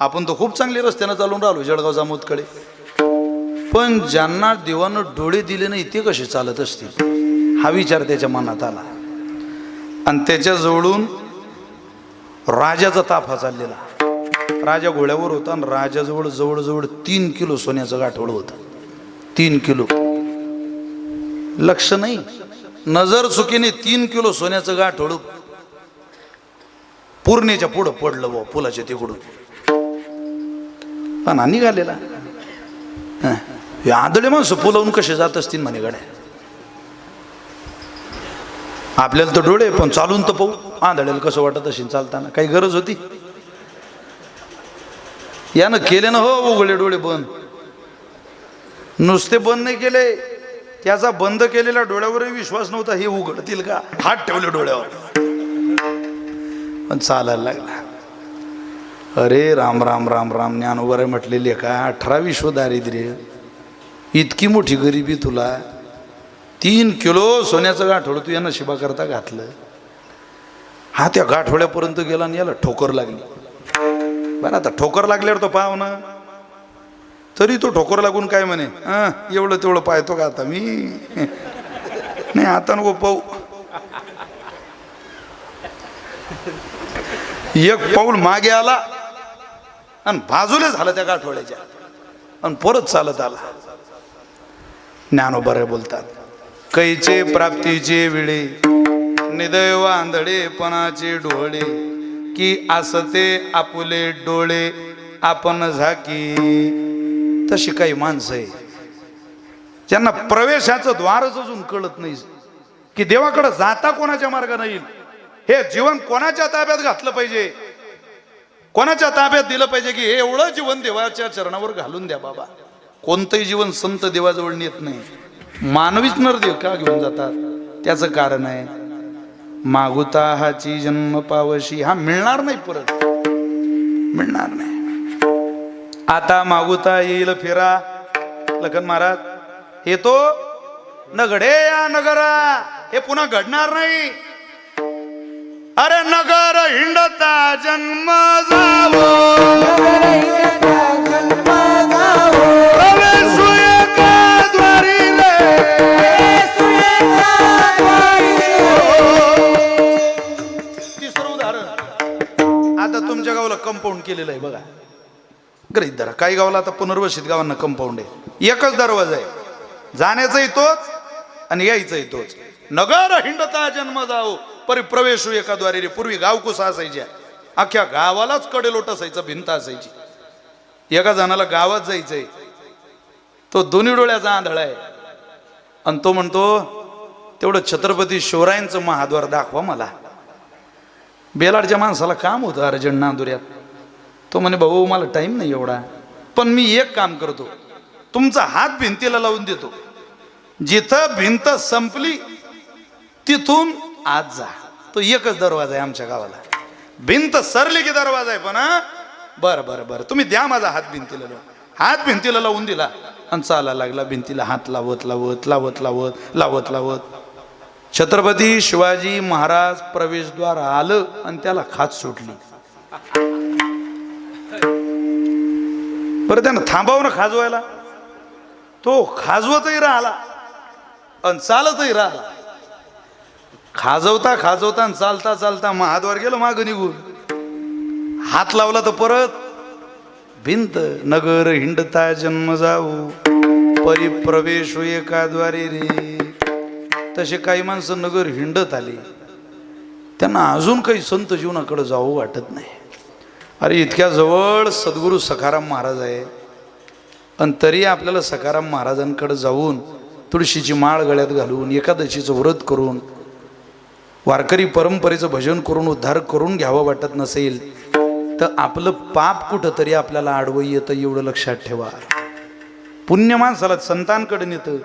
आपण तो खूप चांगले रस्त्यानं चालून राहिलो जळगाव जामोदकडे, पण ज्यांना देवानं डोळे दिले नाही ते कसे चालत असतील, हा विचार त्याच्या मनात आला. आणि त्याच्या जवळून राजाचा ताफा चाललेला. राजा घोड्यावर होता आणि राजाजवळ जवळजवळ 3 किलो सोन्याचं गाठोडं होतं. 3 किलो. लक्ष नाही, नजर चुकीने 3 किलो सोन्याचं गाठोडं पूर्णेच्या पुढं पडलं बुवा, पुलाच्या तिकडून. पण निघालेला आदळे माणसं पुलावून कसे जात असतील म्हणे गाड्या. आपल्याला तर डोळे, पण चालून तर पाहू आंधळेला कसं वाटत असेल चालताना. काही गरज होती यानं केले ना. हो उघडले डोळे बंद, नुसते बंद नाही केले, त्याचा बंद केलेल्या डोळ्यावरही विश्वास नव्हता हे उघडतील का. हात ठेवले डोळ्यावर, पण चालायला लागला. अरे राम राम राम राम. ज्ञानोबा म्हटलेले का 18 विश्व दारिद्र्य, इतकी मोठी गरिबी तुला, 3 किलो सोन्याचं गाठोडं तू या नशिबा करता घातलं. हा त्या गाठोड्यापर्यंत गेला आणि याला ठोकर लागली. बरं आता ठोकर लागल्यावर तो पाव ना, तरी तो ठोकर लागून काय म्हणे, एवढं तेवढं पाहतो का आता मी, नाही आता नको पाहू. एक पाऊल मागे आला आणि बाजूला झालं त्या गाठोड्याच्या, आणि परत चालत आला. ज्ञानोबा बोलतात, कैचे प्राप्तीचे वेळे निदय आंधळेपणाचे डोळे की असते आपुले डोळे आपण झाकी. तशी काही माणसं आहे ज्यांना प्रवेशाचं द्वारच अजून कळत नाही की देवाकडे जाता कोणाच्या मार्गाने येईल, हे जीवन कोणाच्या ताब्यात घातलं पाहिजे, कोणाच्या ताब्यात दिलं पाहिजे, की हे एवढं जीवन देवाच्या चरणावर घालून द्या बाबा. कोणतंही जीवन संत देवाजवळ नेत नाही, मानवीच नरदेव का घेऊन जातात. त्याचं कारण आहे मागुता हाची जन्म पावशी, हा मिळणार नाही, परत मिळणार नाही. आता मागुता येईल फिरा. लखन महाराज येतो नगडे या नगरा, हे पुन्हा घडणार नाही. अरे नगर हिंडता जन्म जावो, प्रवेशु एका द्वारी रे. तिसरं उदाहरण, आता तुमच्या गावाला कंपाऊंड केलेलं आहे बघा, गृहीत धरा. काही गावाला आता पुनर्वसित गावांना कंपाऊंड आहे, एकच दरवाजा आहे, जाण्याचाही तोच आणि यायचंही तोच. नगर हिंडता जन्म जाओ परिप्रवेशू एका द्वारी रे. पूर्वी गावकुसा असायच्या, अख्ख्या गावालाच कडेलोट असायचं, भिंत असायची. एका जणाला गावात जायचंय, तो दोन्ही डोळ्याचा आंधळा आहे आणि तो म्हणतो तेवढं छत्रपती शिवरायांचं महाद्वार दाखवा मला. बेलाडच्या माणसाला काम होतं अर्जंट नांदुऱ्यात. तो म्हणे भाऊ मला टाइम नाही एवढा, पण मी एक काम करतो, तुमचा हात भिंतीला लावून देतो, जिथं भिंत संपली तिथून आज जा. तो एकच दरवाजा आहे आमच्या गावाला, भिंत सरली की दरवाजा आहे. पण बरं बरं बरं तुम्ही द्या माझा हात भिंतीला लावून. हात भिंतीला लावून दिला आणि चालायला लागला, भिंतीला हात लावत लावत लावत लावत लावत लावत छत्रपती शिवाजी महाराज प्रवेशद्वार आलं आणि त्याला खाज सुटली. बरं त्यानं थांबावं ना खाजवायला, तो खाजवतही राहिला आणि चालतही राहिला. खाजवता खाजवता आणि चालता चालता महाद्वार गेलं मागं निघून. हात लावला तर परत भिंत. नगर हिंडता जन्म जाऊ परिप्रवेशू एका द्वारे रे. तसे काही माणसं नगर हिंडत आली, त्यांना अजून काही संत जीवनाकडे जावं वाटत नाही. अरे इतक्या जवळ सद्गुरू सखाराम महाराज आहे आणि तरी आपल्याला सखाराम महाराजांकडे जाऊन तुळशीची माळ गळ्यात घालून एकादशीचं व्रत करून वारकरी परंपरेचं भजन करून उद्धार करून घ्यावं वाटत नसेल तर आपलं पाप कुठंतरी आपल्याला आडवं येतं, एवढं लक्षात ठेवा. पुण्य माणसाला संतांकडे नेतं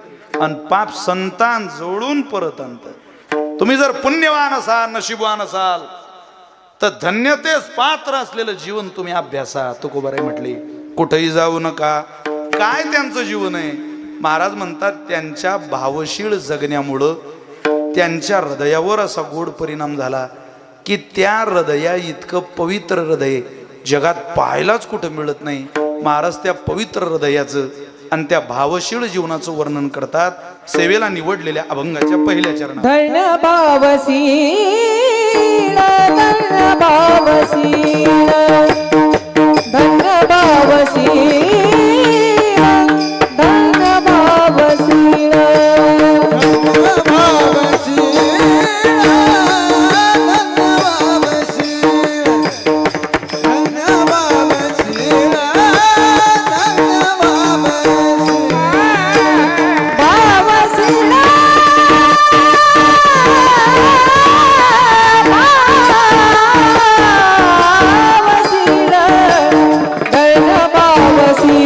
आणि पाप संतान जोडून परत आणतं. तुम्ही जर पुण्यवान असाल, नशीबवान असाल तर धन्यतेस पात्र असलेलं जीवन तुम्ही अभ्यासा. तुकोबाराय म्हटले कुठेही जाऊ नका. काय त्यांचं जीवन आहे? महाराज म्हणतात त्यांच्या भावशीळ जगण्यामुळं त्यांच्या हृदयावर असा गोड परिणाम झाला की त्या हृदया इतकं पवित्र हृदय जगात पाहायलाच कुठं मिळत नाही. महाराज त्या पवित्र हृदयाचं आणि त्या भावशीळ जीवनाचं वर्णन करतात सेवेला निवडलेल्या अभंगाच्या पहिल्या चरणात. धन्य भावसीळ धन्य भावसीळ धन्य भावसीळ धन्य भावसीळ भावसीळ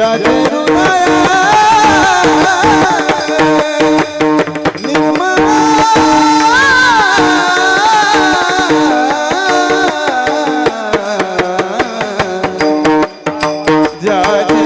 जाते हृदया निर्मळ जाते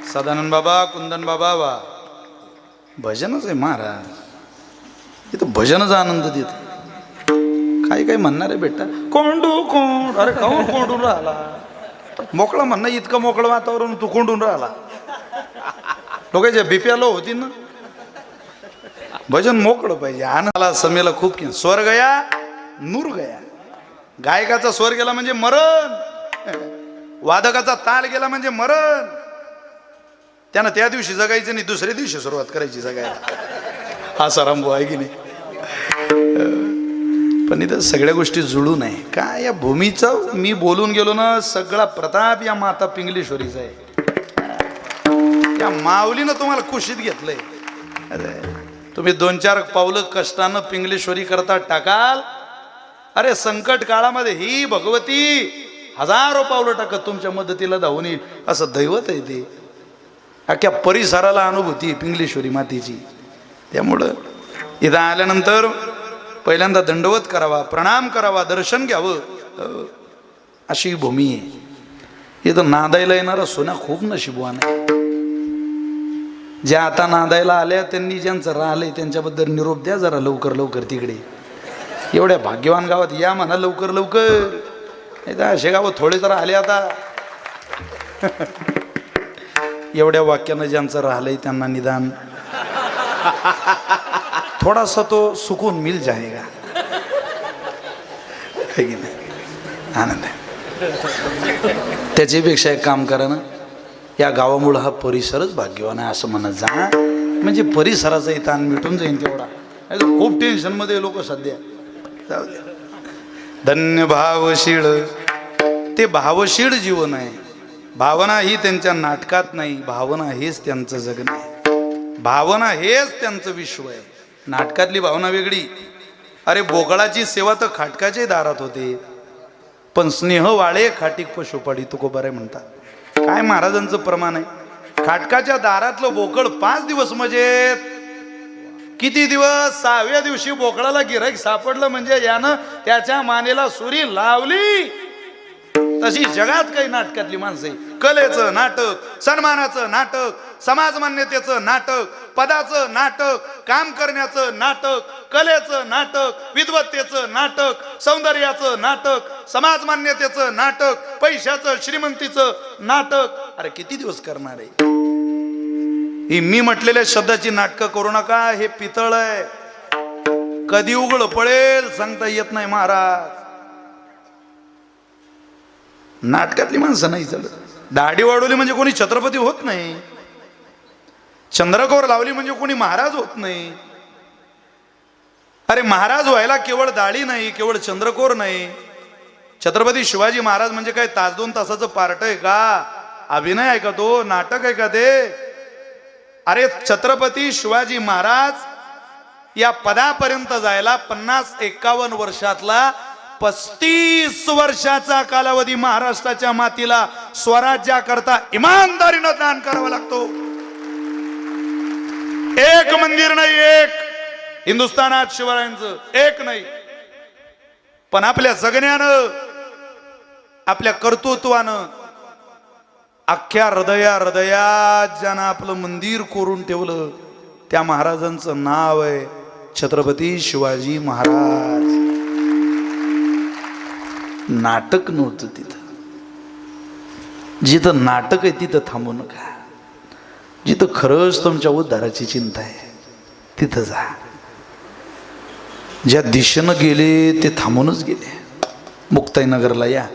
सदानंद बाबा, कुंदन बाबा, वा भजनच आहे महाराज. इथं भजनचा आनंद देत. काय काय म्हणणार आहे बेटा, कोंडू कोंड. अरे काहून कोंडून राहिला, मोकळा म्हणणं. इतकं मोकळं वातावरण तू कोंडून राहिला. लोकांच्या बीपी लो होती ना. भजन मोकळं पाहिजे. आनंदाला समेला खूप स्वर गया नूर गया. गायकाचा स्वर गेला म्हणजे मरण, वादकाचा ताल गेला म्हणजे मरण. त्यानं त्या दिवशी जगायचं नाही, दुसऱ्या दिवशी सुरुवात करायची जगायला. हा सरांभू आहे की नाही. पण इथं सगळ्या गोष्टी जुळून आहे. काय या भूमीचं मी बोलून गेलो ना, सगळा प्रताप या माता पिंगलेश्वरीचा आहे. या माऊलीनं तुम्हाला कुशीत घेतलंय. अरे तुम्ही 2-4 पावलं कष्टानं पिंगलेश्वरी करता टाकाल. अरे संकट काळामध्ये ही भगवती हजारो पावलं टाकत तुमच्या मदतीला धावून येईल. असं दैवत आहे ते. अख्ख्या परिसराला अनुभूती पिंगलेश्वरी मातेची. त्यामुळं इथं आल्यानंतर पहिल्यांदा दंडवत करावा, प्रणाम करावा, दर्शन घ्यावं. अशी भूमी आहे. इथं नादायला येणारा सोना खूप नशिबवान आहे. ज्या आता नादायला आल्या त्यांनी ज्यांचं राहिलंय त्यांच्याबद्दल निरोप द्या जरा लवकर लवकर. तिकडे एवढ्या भाग्यवान गावात या म्हणा लवकर लवकर. असे गावं थोडे तर आले आता. एवढ्या वाक्यानं ज्यांचं राहिलंय त्यांना निदान थोडासा तो सुकून मिल जाएगा. आनंद आहे. त्याच्यापेक्षा एक काम करा ना, या गावामुळं हा परिसरच भाग्यवान आहे असं म्हणत जा. म्हणजे परिसराचाही ताण मिटून जाईल तेवढा. खूप टेन्शन मध्ये लोक सध्या. जाऊ द्या. धन्य भावशीळ. ते भावशीळ जीवन आहे. भावना ही त्यांच्या नाटकात नाही. भावना हेच त्यांचं जगणं आहे. भावना हेच त्यांचं विश्व आहे. नाटकातली भावना वेगळी. अरे बोकळाची सेवा तर खाटकाच्या दारात होते, पण स्नेह वाळे खाटीक पशुपाडी तुकोबारे म्हणतात. काय महाराजांचं प्रमाण आहे. खाटकाच्या दारातलं बोकळ 5 दिवस मजेत. किती दिवस? 6व्या दिवशी बोकळाला गिऱ्हाईक सापडलं म्हणजे यानं त्याच्या मानेला सुरी लावली. तशी जगात काही नाटकातली माणसं आहे. कलेचं नाटक, सन्मानाचं नाटक, समाज मान्यतेचं नाटक, पदाचं नाटक, काम करण्याचं नाटक, कलेचं नाटक, विद्वत्तेचं नाटक, सौंदर्याचं नाटक, समाज मान्यतेचं नाटक, पैशाचं श्रीमंतीचं नाटक. अरे किती दिवस करणार आहे. ही मी म्हटलेल्या शब्दाची नाटकं करू नका. हे पितळ आहे. कधी उघड पडेल सांगता येत नाही महाराज. नाटकातली माणसं नाही चालत. दाढी वाढवली म्हणजे कोणी छत्रपती होत नाही. चंद्रकोर लावली म्हणजे कोणी महाराज होत नाही. अरे महाराज व्हायला केवळ दाढी नाही, केवळ चंद्रकोर नाही. छत्रपती शिवाजी महाराज म्हणजे काय 1-2 तासाचं पार्ट आहे का? अभिनय आहे का तो? नाटक आहे का ते? अरे छत्रपती शिवाजी महाराज या पदापर्यंत जायला 50-51 वर्षातला 35 वर्षाचा कालावधी महाराष्ट्राच्या मातीला स्वराज्याकरता इमानदारीनं दान करावा लागतो. एक मंदिर नाही, एक हिंदुस्थानात शिवरायांचं एक नाही, पण आपल्या जगण्यानं, आपल्या कर्तृत्वानं अख्ख्या हृदयात ज्यानं आपलं मंदिर कोरून ठेवलं त्या महाराजांचं नाव आहे छत्रपती शिवाजी महाराज. नाटक नव्हतं तिथं. जिथं नाटक आहे तिथं थांबू नका. जिथं खरंच तुमच्या उद्धाराची चिंता आहे तिथं जा. ज्या दिशेनं गेले ते थांबूनच गेले. मुक्ताईनगरला या.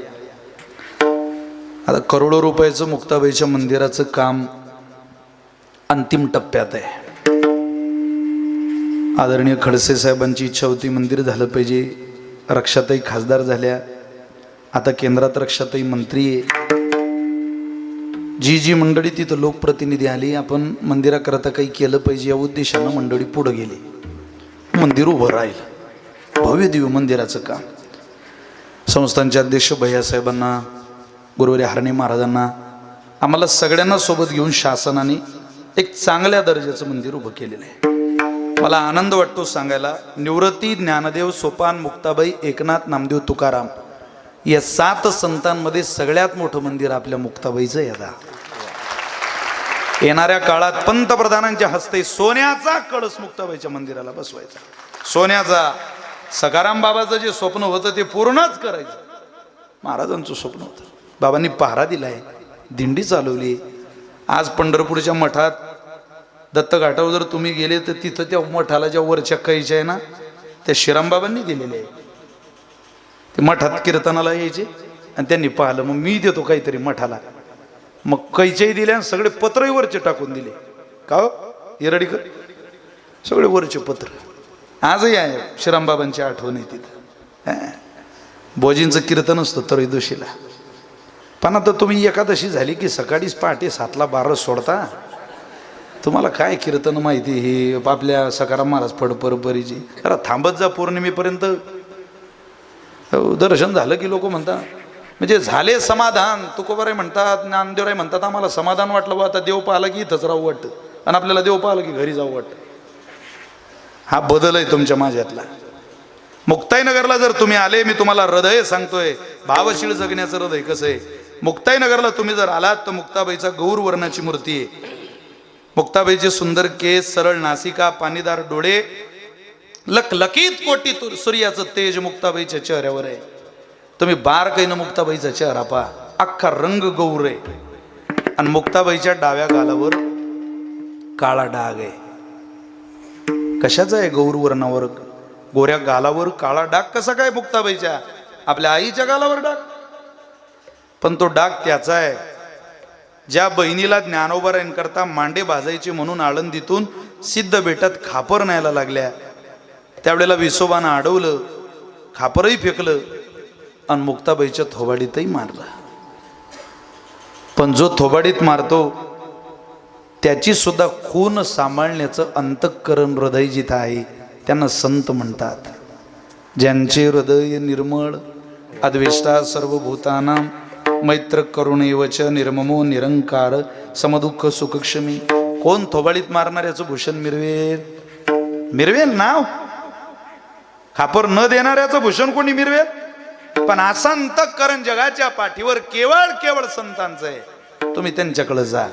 आता करोडो रुपयाचं मुक्ताबाईच्या मंदिराचं काम अंतिम टप्प्यात आहे. आदरणीय खडसे साहेबांची इच्छा होती मंदिर झालं पाहिजे. रक्षाताई खासदार झाल्या, आता केंद्रात रक्षाताई मंत्री आहे. जी मंडळी तिथं लोकप्रतिनिधी आली, आपण मंदिराकरता काही केलं पाहिजे या उद्देशानं मंडळी पुढं गेली. मंदिर उभं राहील. भव्य दिव्य मंदिराचं काम. संस्थानचे अध्यक्ष भैयासाहेबांना, गुरुवारी हरणे महाराजांना, आम्हाला सगळ्यांना सोबत घेऊन शासनाने एक चांगल्या दर्जाचं मंदिर उभं केलेलं आहे. मला आनंद वाटतो सांगायला, निवृत्ती, ज्ञानदेव, सोपान, मुक्ताबाई, एकनाथ, नामदेव, तुकाराम या 7 संतांमध्ये सगळ्यात मोठं मंदिर आपल्या मुक्ताबाईचं आहे. येणाऱ्या काळात पंतप्रधानांच्या हस्ते सोन्याचा कळस मुक्ताबाईच्या मंदिराला बसवायचा. सोन्याचा. सखाराम बाबाचं जे स्वप्न होतं ते पूर्णच करायचं. महाराजांचं स्वप्न होतं. बाबांनी पहारा दिलाय, दिंडी चालवली. आज पंढरपूरच्या मठात दत्तघाटावर जर तुम्ही गेले तर तिथं त्या मठाला ज्या वरच्या कैच्या आहे ना, त्या श्रीरामबाबांनी दिलेल्या आहे. ते मठात कीर्तनाला यायचे आणि त्यांनी पाहिलं, मग मी देतो काहीतरी मठाला. मग कैच्याही दिल्या आणि सगळे पत्रही वरचे टाकून दिले. का हो येरडीकर, सगळे वरचे पत्र. आजही आहे श्रीरामबाबांची आठवण आहे तिथं. भोजींचं कीर्तन असतं त्रयोदशीला. पण आता तुम्ही एकादशी झाली की सकाळीच पहाटे 7ला 12 सोडता. तुम्हाला काय कीर्तन माहिती हे आपल्या सखाराम महाराज फडपरपरीची. जरा थांबत जा. पौर्णिमेपर्यंत दर्शन झालं की लोक म्हणतात, म्हणजे झाले समाधान. तुकोबाराय म्हणतात, नामदेवराय म्हणतात, आम्हाला समाधान वाटलं बा, आता देव पाहिला की इथंच राहू वाटतं आणि आपल्याला देव पाहिलं की घरी जाऊ वाटतं. हा बदल आहे तुमच्या माझ्यातला. मुक्ताईनगरला जर तुम्ही आले, मी तुम्हाला हृदय सांगतोय, भावशीळ जगण्याचं हृदय कसं आहे. मुक्ताईनगरला तुम्ही जर आलात तर मुक्ताबाईचा गौर वर्णाची मूर्ती आहे. मुक्ताबाईचे सुंदर केस, सरळ नासिका, पाणीदार डोळे, लखलखीत कोटी सूर्याचं तेज मुक्ताबाईच्या चेहऱ्यावर आहे. तुम्ही बारकाईनं मुक्ताबाईचा चेहरा पहा, अख्खा रंग गौर आहे. आणि मुक्ताबाईच्या डाव्या गालावर काळा डाग आहे. कशाचा आहे गौर वर्णावर, गोऱ्या गालावर काळा डाग कसा काय मुक्ताबाईच्या? आपल्या आईच्या गालावर डाग. पण तो डाग त्याचा आहे ज्या बहिणीला ज्ञानोबारायांकरता मांडे भाजायचे म्हणून आळंदीतून सिद्ध बेटात खापर न्यायला लागल्या, त्यावेळेला विसोबानं अडवलं, खापरही फेकलं आणि मुक्ताबाईच्या थोबाडीतही मारलं. पण जो थोबाडीत मारतो त्याची सुद्धा खून सांभाळण्याचं अंतःकरण हृदय जिथं आहे त्यांना संत म्हणतात. ज्यांचे हृदय निर्मळ, अद्वेष्टा सर्वभूतानां, मैत्र करुणेवच, निर्ममो निरंकार, समदुःख सुखक्षमी. कोण थोबाडीत मारणाऱ्याचं भूषण मिरवेल? मिरवेल नाव? खापर न देणाऱ्याचं भूषण कोणी मिरवेल? पण असं अंतःकरण जगाच्या पाठीवर केवळ संतांचं आहे. तुम्ही त्यांच्याकडे जा.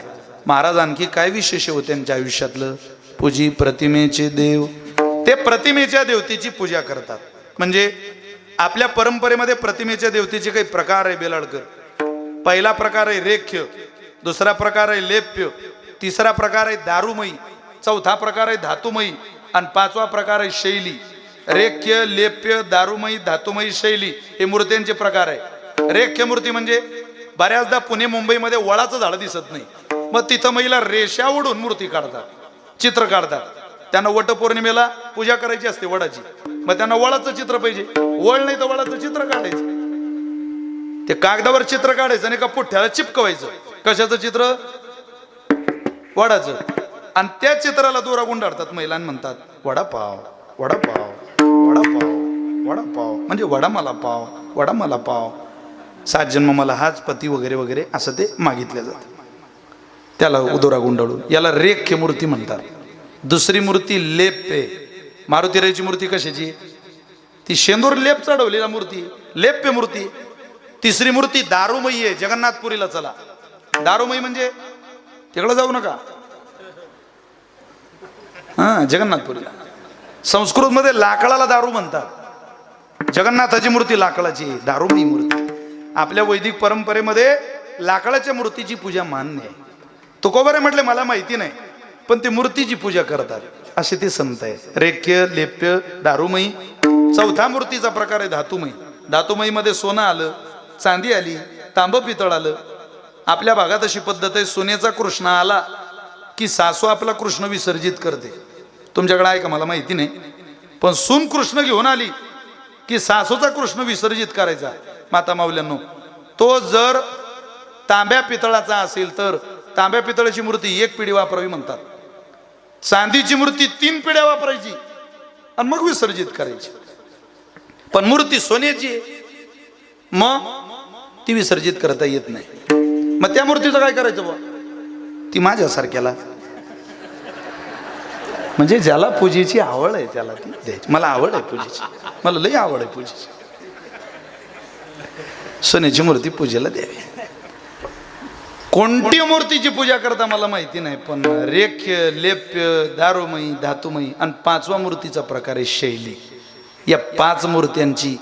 महाराज आणखी काय विशेष हो त्यांच्या आयुष्यातलं? पूजी प्रतिमेचे देव. ते प्रतिमेच्या देवतेची पूजा करतात. म्हणजे आपल्या परंपरेमध्ये प्रतिमेच्या देवतेचे काही प्रकार आहे बेलाळकर. पहिला प्रकार आहे रेख्य, दुसरा प्रकार आहे लेप्य, तिसरा प्रकार आहे दारुमयी, चौथा प्रकार आहे धातुमयी आणि 5वा प्रकार आहे शैली. रेख्य, लेप्य, दारुमयी, धातुमयी, शैली हे मूर्त्यांचे प्रकार आहे. रेख्य मूर्ती म्हणजे बऱ्याचदा पुणे मुंबईमध्ये वडाचं झाड दिसत नाही, मग तिथं महिला रेषा ओढून मूर्ती काढतात, चित्र काढतात. त्यांना वटपौर्णिमेला पूजा करायची असते वडाची, मग त्यांना वडाचं चित्र पाहिजे. वड नाही तर वडाचं चित्र काढायचं. ते कागदावर चित्र काढायचं आणि एका पुठ्ठ्याला चिपकवायचं. कशाचं चित्र? वडाचं. आणि त्या चित्राला दोरा गुंडाळतात महिला आणि म्हणतात वडापाव वडापाव वडापाव वडापाव, म्हणजे वडा मला पाव, वडा मला पाव, 7 जन्म मला हाच पती वगैरे वगैरे असं ते मागितलं जातं. त्याला दोरा गुंडाळून. याला रेख्य मूर्ती म्हणतात. दुसरी मूर्ती लेप्य. मारुतीरायाची मूर्ती कशाची? ती शेंदूर लेप चढवलेला मूर्ती, लेप्य मूर्ती. तिसरी मूर्ती दारुमयी आहे. जगन्नाथपुरीला चला. दारुमयी म्हणजे तिकडं जाऊ नका, जगन्नाथपुरीला. संस्कृत मध्ये लाकडाला दारू म्हणतात. जगन्नाथाची मूर्ती लाकडाची, दारुमयी मूर्ती. आपल्या वैदिक परंपरेमध्ये लाकडाच्या मूर्तीची पूजा मान्य आहे. तुकोबारे म्हटले मला माहिती नाही, पण ते मूर्तीची पूजा करतात असे ते संत आहे. रेख्य, लेप्य, दारुमयी. चौथा मूर्तीचा प्रकार आहे धातुमयी. धातुमयी मध्ये सोनं आलं, चांदी आली, तांब पितळ आलं. आपल्या भागात अशी पद्धत आहे, सोन्याचा कृष्ण आला की सासू आपला कृष्ण विसर्जित करते. तुमच्याकडे आहे का मला माहिती नाही, पण सून कृष्ण घेऊन आली की सासूचा कृष्ण विसर्जित करायचा. माता माऊल्यांनो, तो जर तांब्या पितळाचा असेल तर तांब्या पितळाची मूर्ती 1 पिढी वापरावी म्हणतात. चांदीची मूर्ती 3 पिढ्या वापरायची आणि मग विसर्जित करायची. पण मूर्ती सोन्याची आहे, मग ती विसर्जित करता येत नाही. मग त्या मूर्तीचं काय करायचं बा? ती माझ्यासारख्याला, म्हणजे ज्याला पूजेची आवड आहे त्याला ती द्यायची. मला आवड आहे पूजेची, मला लई आवड आहे पूजेची. सोन्याची मूर्ती पूजेला द्यावी. कोणती मूर्तीची पूजा करता मला माहिती नाही, पण रेख्य, लेप्य, दारुमयी, धातुमयी आणि 5वा मूर्तीचा प्रकार आहे शैली. या 5 मूर्त्यांची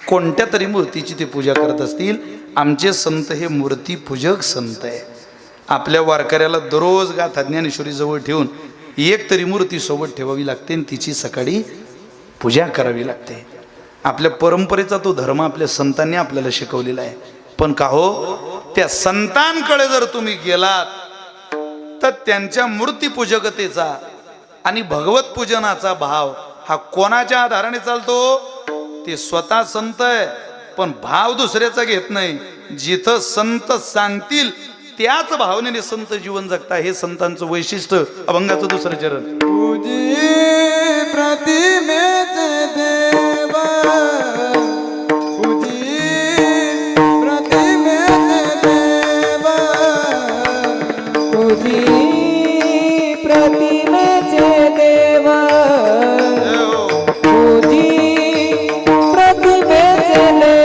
कोणत्या तरी मूर्तीची ते पूजा करत असतील. आमचे संत हे मूर्ती पूजक संत आहे. आपल्या वारकऱ्याला दररोज गाथा ज्ञानेश्वरी जवळ ठेवून 1 तरी मूर्ती सोबत ठेवावी लागते आणि तिची सकाळी पूजा करावी लागते. आपल्या परंपरेचा तो धर्म आपल्या संतांनी आपल्याला शिकवलेला आहे. पण का हो, त्या संतांकडे जर तुम्ही गेलात तर त्यांच्या मूर्ती पूजकतेचा आणि भगवत पूजनाचा भाव हा कोणाच्या आधाराने चालतो? ते स्वतः संत आहे, पण भाव दुसऱ्याचा घेत नाही. जिथं संत सांगतील त्याच भावनेने संत जीवन जगता. हे संतांचं वैशिष्ट्य. अभंगाचं 2रं चरण. पूजी प्रतिमेचे देव, पूजी प्रतिमेचे देव, पूजी प्रतिमेचे देव, पूजी प्रतिमेचे देव,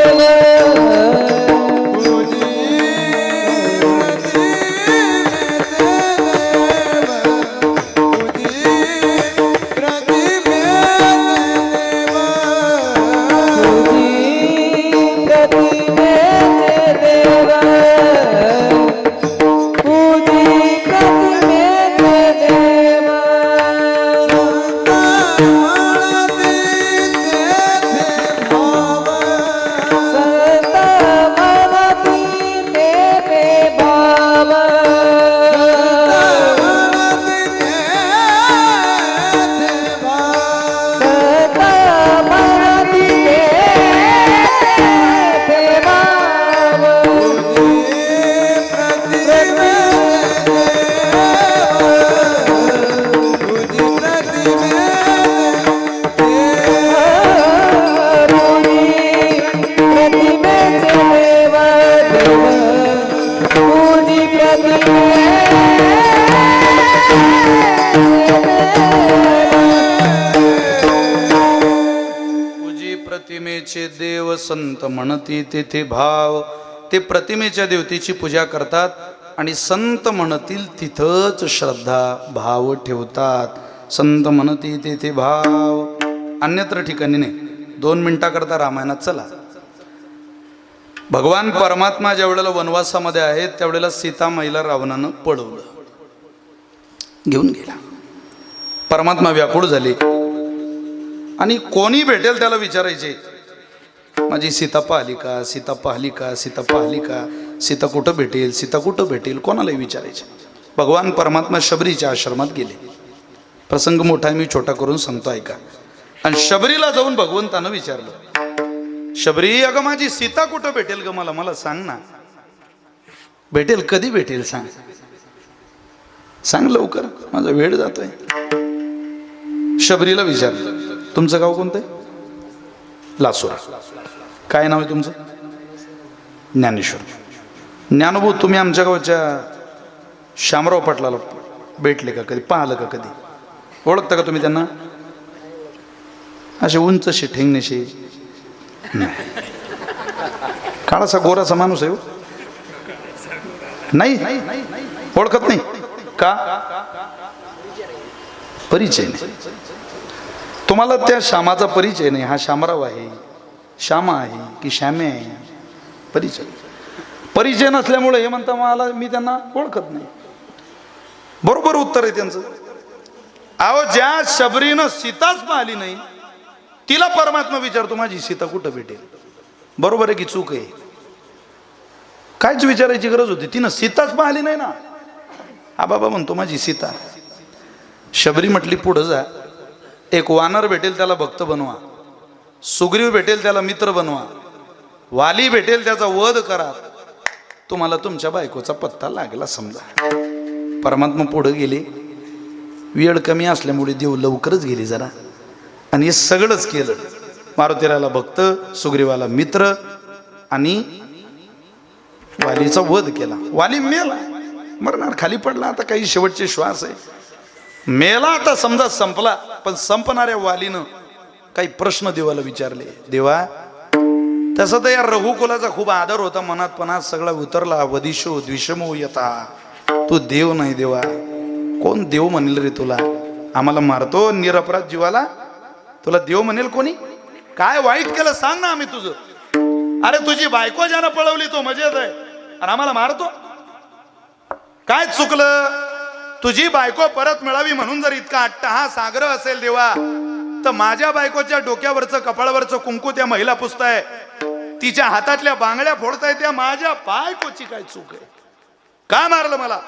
पूजी प्रतिमेचे देव संत म्हणती तेथे भाव. ते प्रतिमेच्या देवतेची पूजा करतात आणि संत म्हणतील तिथंच श्रद्धा भाव ठेवतात. संत म्हणती तेथे भाव, अन्यत्र ठिकाणी नाही. 2 मिनिटाकरता रामायणात चला. भगवान परमात्मा ज्या वेळेला वनवासामध्ये आहेत त्यावेळेला सीतामाईला रावणानं पळवलं, घेऊन गेला. परमात्मा व्याकुळ झाले आणि कोणी भेटेल त्याला विचारायचे, माझी सीता पाहिली का, सीता पाहिली का, सीता पाहिली का, सीता कुठं भेटेल, सीता कुठं भेटेल, कोणालाही विचारायचे. भगवान परमात्मा शबरीच्या आश्रमात गेले. प्रसंग मोठा मी छोटा करून सांगतो ऐका. आणि शबरीला जाऊन भगवंतानं विचारलं, शबरी अगं माझी सीता कुठं भेटेल ग, मला सांग ना. भेटेल, कधी भेटेल सांग, सांग लवकर, माझा वेळ जातोय. शबरीला विचारलं, तुमचं गाव कोणतं आहे? लासोरा. काय नाव आहे तुमचं? ज्ञानेश्वर. ज्ञानभाऊ तुम्ही आमच्या गावच्या शामराव पाटलाला भेटले का कधी, पाहिलं का कधी, ओळखता का तुम्ही त्यांना? असे उंचशे ठेंगणेशे नाही, काळासा गोराचा माणूस आहे. नाही ओळखत नाही का? परिचय नाही तुम्हाला त्या श्यामाचा परिचय नाही. हा शामराव आहे, श्यामा आहे की श्यामे आहे, परिचय. परिचय नसल्यामुळे हे म्हणता मला मी त्यांना ओळखत नाही. बरोबर उत्तर आहे त्यांचं. अहो ज्या शबरीनं सीताच पाहिली नाही तिला परमात्मा विचारतो माझी सीता कुठं भेटेल. बरोबर आहे की चूक आहे? कायच विचारायची गरज होती, तिनं सीताच पाहिली नाही ना. हा बाबा म्हणतो माझी सीता. शबरी म्हटली पुढं जा, एक वानर भेटेल त्याला भक्त बनवा, सुग्रीव भेटेल त्याला मित्र बनवा, वाली भेटेल त्याचा वध करा, तुम्हाला तुमच्या बायकोचा पत्ता लागला समजा. परमात्मा पुढे गेले. वेळ कमी असल्यामुळे देव लवकरच गेले जरा आणि हे सगळंच केलं. मारुतीराला भक्त, सुग्रीवाला मित्र आणि वालीचा वध केला. वाली मेला, मरणार, खाली पडला. आता काही शेवटचे श्वास आहे, मेला आता समजा संपला. पण संपणाऱ्या वालीनं काही प्रश्न देवाला विचारले. देवा तसं तर या रघुकुलाचा खूप आदर होता मनात, पण आज सगळा उतरला. वदिशो द्विषमो यथा, तू देव नाही देवा. कोण देव म्हणेल रे तुला? आम्हाला मारतो निरपराध जीवाला, तुला देव म्हणेल कोणी? काय वाईट केलं सांग ना आम्ही तुझं. अरे तुझी बायको ज्यानं पळवली तो मजेत आहे आणि आम्हाला मारतो. काय चुकलं? तुझी बायको परत मिळावी म्हणून जर इतका अट्टहास आग्रह असेल देवा, तर माझ्या बायकोच्या डोक्यावरचं कपाळावरचं कुंकू त्या महिला पुसताय, तिच्या हातातल्या बांगड्या फोडताय, त्या माझ्या बायकोची काय चूक आहे? का मारलं मला?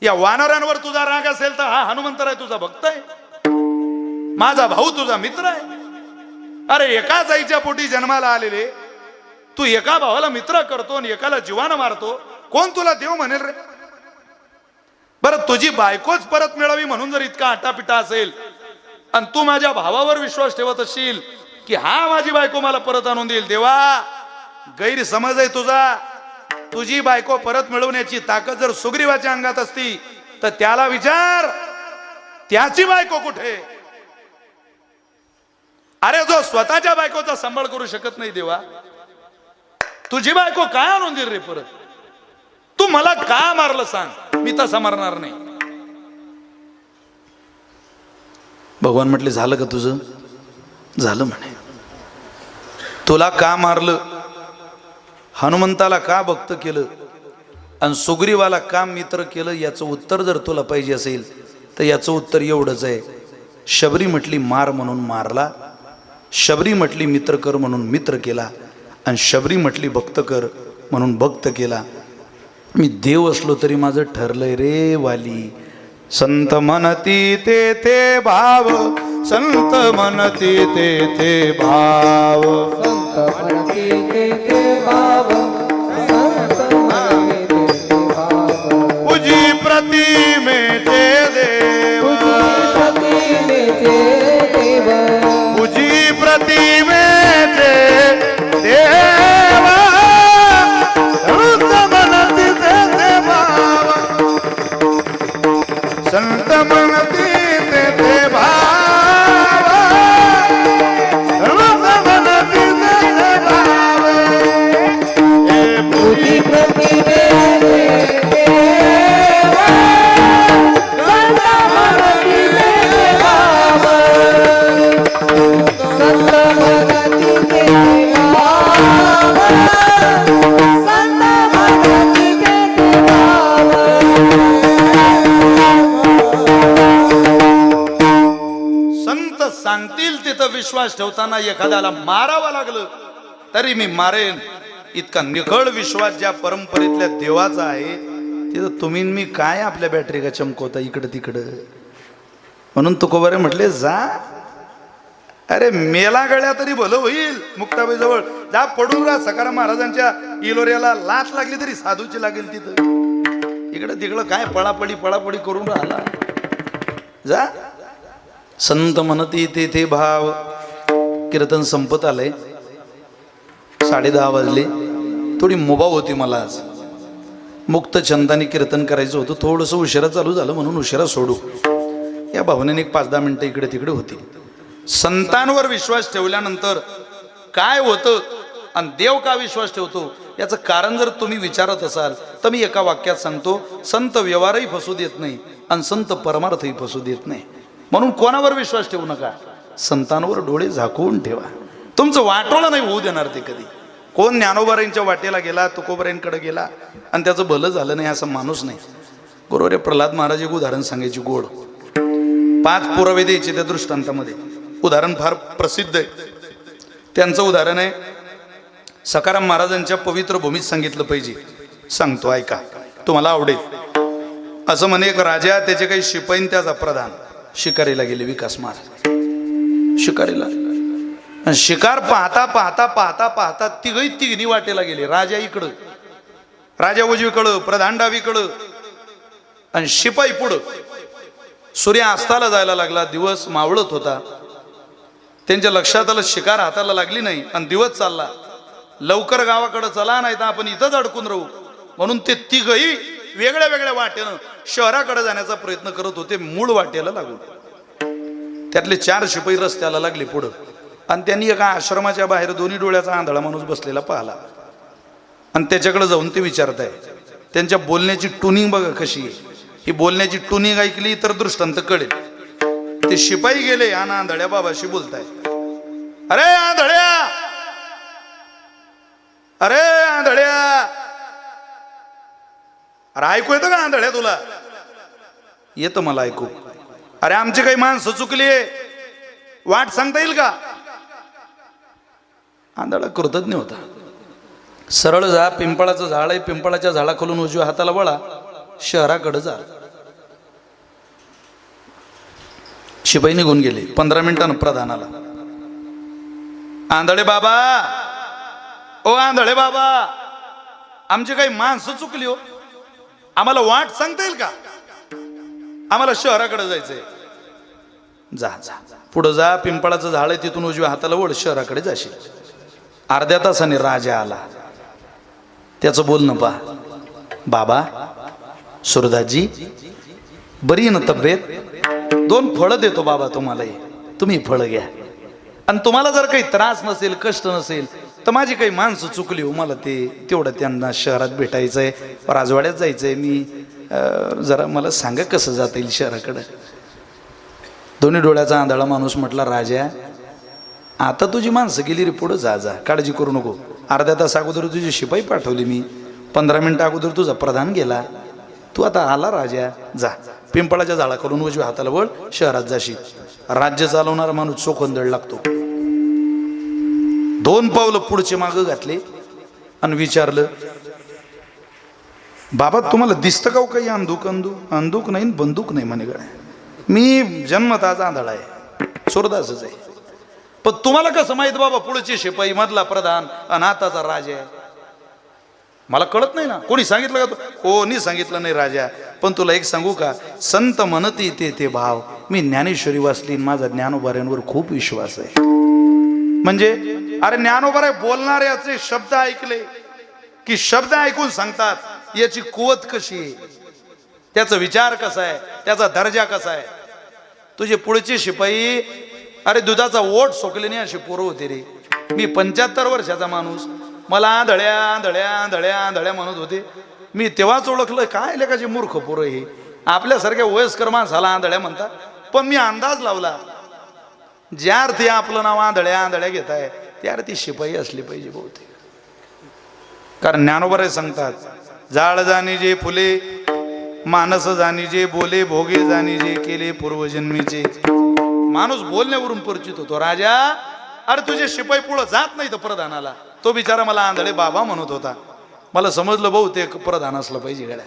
या वानरांवर तुझा राग असेल तर हा हनुमंतराय तुझा भक्त आहे, माझा भाऊ तुझा मित्र आहे. अरे एकाच आईच्या पोटी जन्माला आलेले तू एका भावाला मित्र करतो आणि एकाला जीवानं मारतो. कोण तुला देव म्हणेल रे? बरं तुझी बायकोच परत मिळावी म्हणून जर इतका आटापिटा असेल आणि तू माझ्या भावावर विश्वास ठेवत असशील की हा माझी बायको मला परत आणून देईल, देवा गैरसमज आहे तुझा. तुझी बायको परत मिळवण्याची ताकद जर सुग्रीवाच्या अंगात असती तर त्याला विचार त्याची बायको कुठे? अरे जो स्वतःच्या बायकोचा सांभाळ करू शकत नाही देवा, तुझी बायको काय आणून देईल रे परत? तू मला का मारलं सांग, मी तसा मारणार नाही. भगवान म्हटले झालं का तुझं? झालं म्हणे. तुला का मारलं, हनुमंताला का भक्त केलं आणि सुग्रीवाला का मित्र केलं, याचं उत्तर जर तुला पाहिजे असेल तर याचं उत्तर एवढंच आहे. शबरी म्हटली मार म्हणून मारला, शबरी म्हटली मित्र कर म्हणून मित्र केला, आणि शबरी म्हटली भक्त कर म्हणून भक्त केला. मी देव असलो तरी माझं ठरलंय रे वाली. संत म्हणती ते भाव, संत म्हणती ते भाव, संत म्हणती ते भाव, संत म्हणती ते भाव. उजी प्रतिमेचे देव, प्रतिमेचे देव, उजी प्रतिमेचे देव, संत म्हणती ते भाव, संत म्हणती ते भाव, संत म्हणती ते भाव. उजी प्रतिमेचे देव, संत म्हणती ते भाव, संत म्हणती ते भाव, संत म्हणती ते भाव. संत सांगतील तिथं विश्वास ठेवताना एखाद्याला मारावं लागलं तरी मी मारेन, इतका निखळ विश्वास ज्या परंपरेतल्या देवाचा आहे तिथं तुम्ही मी काय आपल्या बॅटरी का चमकवता इकडं तिकडं. म्हणून तुकोबारे म्हटले जा, अरे मेला गळ्या तरी भलं होईल. मुक्ताबाई जवळ जा पडून राहा. सकाराम महाराजांच्या इलोऱ्याला लाच लागली तरी साधूची लागेल तिथं. इकडं तिकडं काय पळापळी करून राहिला. जा. संत म्हणती ते भाव. कीर्तन संपत आलंय, 10:30 वाजले. थोडी मुभा होती मला आज, मुक्त छंदाने कीर्तन करायचं होतं. थोडंसं उशिरा चालू झालं म्हणून उशिरा सोडू. या भावनेने 5-10 मिनिटं इकडे तिकडे होती. संतांवर विश्वास ठेवल्यानंतर काय होतं आणि देव का विश्वास ठेवतो याचं कारण जर तुम्ही विचारत असाल तर मी एका वाक्यात सांगतो. संत व्यवहारही फसू देत नाही आणि संत परमार्थही फसू देत नाही. म्हणून कोणावर विश्वास ठेवू नका, संतांवर डोळे झाकून ठेवा. तुमचं वाटोळं नाही होऊ देणार ते कधी. कोण ज्ञानोबारांच्या वाटेला गेला, तुकोबारांकडे गेला आणि त्याचं भलं झालं नाही असा माणूस नाही. बरोबर. प्रल्हाद महाराज एक उदाहरण सांगायची गोड. 5 पुरावे द्यायचे त्या दृष्टांतामध्ये. उदाहरण फार प्रसिद्ध आहे. त्यांचं उदाहरण आहे, सखाराम महाराजांच्या पवित्र भूमीत सांगितलं पाहिजे. सांगतो ऐका, तुम्हाला आवडेल. असं म्हणे, एक राजा, त्याचे काही शिपाई, त्याचा प्रधान शिकारीला गेले. विकास महाराज शिकारीला. आणि शिकार पाहता पाहता पाहता पाहता तिघी वाटेला गेले. राजा इकडं, राजा उजवीकडं, प्रधान डावीकडं आणि शिपाई पुढं. सूर्य अस्ताला जायला लागला, दिवस मावळत होता. त्यांच्या लक्षात आलं शिकार हाताला लागली नाही आणि दिवस चालला. लवकर गावाकडे चला, नाही तर आपण इथंच अडकून राहू. म्हणून ते तिघही वेगळ्या वेगळ्या वाटेनं शहराकडे जाण्याचा प्रयत्न करत होते, मूळ वाटेला लागून. त्यातले 4 शिपाई रस्त्याला लागले पुढं. आणि त्यांनी एका आश्रमाच्या बाहेर दोन्ही डोळ्याचा आंधळा माणूस बसलेला पाहिला. आणि त्याच्याकडे जाऊन ते विचारताय. त्यांच्या बोलण्याची ट्युनिंग बघा कशी आहे. ही बोलण्याची ट्युनिंग ऐकली तर दृष्टांत कळेल. ते शिपाई गेले आणि आंधळ्या बाबाशी बोलताय. अरे आंधळ्या, अरे आंधळ्या, अरे ऐकू येतं का आंधळ्या तुला? येतं मला ऐकू. अरे आमची काही माणसं चुकली, वाट सांगता येईल का? आंधळा कृतज्ञ होता. सरळ जा, पिंपळाचं झाड आहे, पिंपळाच्या झाडाखालून उजव्या हाताला वळा, शहराकडे जा. शिपाई निघून गेले. 15 मिनिटांनं प्रधान आला. आंधळे बाबा, ओ आंधळे बाबा, आमची काही माणसं चुकली हो, आम्हाला वाट सांगता येईल का? आम्हाला शहराकडे जायचंय. जा जा, पुढं जा, पिंपळाचं झाड आहे, तिथून उजव्या हाताला वळ, शहराकडे जाशील. अर्ध्या तासाने राजा आला. त्याचं बोलणं पहा. बाबा, सुरदासजी, बरी ना तब्येत? 2 फळं देतो बाबा तुम्हाला, तुम्ही फळं घ्या. आणि तुम्हाला जर काही त्रास नसेल, कष्ट नसेल, तर माझी काही माणसं चुकली हो, मला ते तेवढं त्यांना शहरात भेटायचंय, राजवाड्यात जायचंय. मी जरा मला सांगा कसं जाता येईल शहराकडं. दोन्ही डोळ्याचा आंधळा माणूस म्हटला, राजा, आता तुझी माणसं गेली रे, पुढं जा जा, काळजी करू नको. अर्ध्या तास अगोदर तुझी शिपाई पाठवली मी, 15 मिनिटं अगोदर तुझा प्रधान गेला, तू आता आला राजा, जा, पिंपळाच्या झाडाकडून उजव्या हाताला वळ, शहरात जाशील. राज्य चालवणारा माणूस चोखंदळ लागतो. 2 पावलं पुढचे मागं घातले आणि विचारलं, बाबा तुम्हाला दिसतं का काही अंधूक? अंधूक नाही, बंदूक नाही म्हणे. गड्या, मी जन्मताच आंधळा आहे, सुरदासच आहे. पण तुम्हाला कसं माहित बाबा पुढचे शिपाई, मधला प्रधान आणि आताचा राजा आहे? मला कळत नाही ना. कोणी सांगितलं का? कोणी सांगितलं नाही राजा. पण तुला एक सांगू का, संत म्हणती ते भाव. मी ज्ञानेश्वरी वाचली, माझा ज्ञानोबाऱ्यांवर खूप विश्वास आहे. म्हणजे अरे ज्ञानोबारे बोलणाऱ्याचे शब्द ऐकले की शब्द ऐकून सांगतात याची कुवत कशी आहे, त्याचा विचार कसा आहे, त्याचा दर्जा कसा आहे. तुझे पुढचे शिपाई अरे दुधाचा ओठ सोकले नाही अशी पोरं होते रे. मी 75 वर्षाचा माणूस, मला आंधळ्या आंधळ्या आंधळ्या आंधळ्या म्हणत होते. मी तेव्हाच ओळखलं काय लेखाचे मूर्ख पोरं हे. आपल्यासारख्या वयस्कर माणसाला आंधळ्या म्हणतात. पण मी अंदाज लावला, ज्या अर्थी आपलं नाव आंधळ्या आंधळ्या घेत आहे त्या अर्थी शिपाई असली पाहिजे बहुतेक. कारण ज्ञानोबा सांगतात, जाळ जाणी जे फुले, मानस जाणी जे बोले, भोगे जाणी जे केले पूर्वजन्मीचे. माणूस बोलण्यावरून परिचित होतो. राजा, अरे तुझे शिपाई पुढं जात नाही तर प्रधानाला. तो बिचारा मला आंधळे बाबा म्हणत होता. मला समजलं बहुतेक प्रधान असलं पाहिजे गड्या.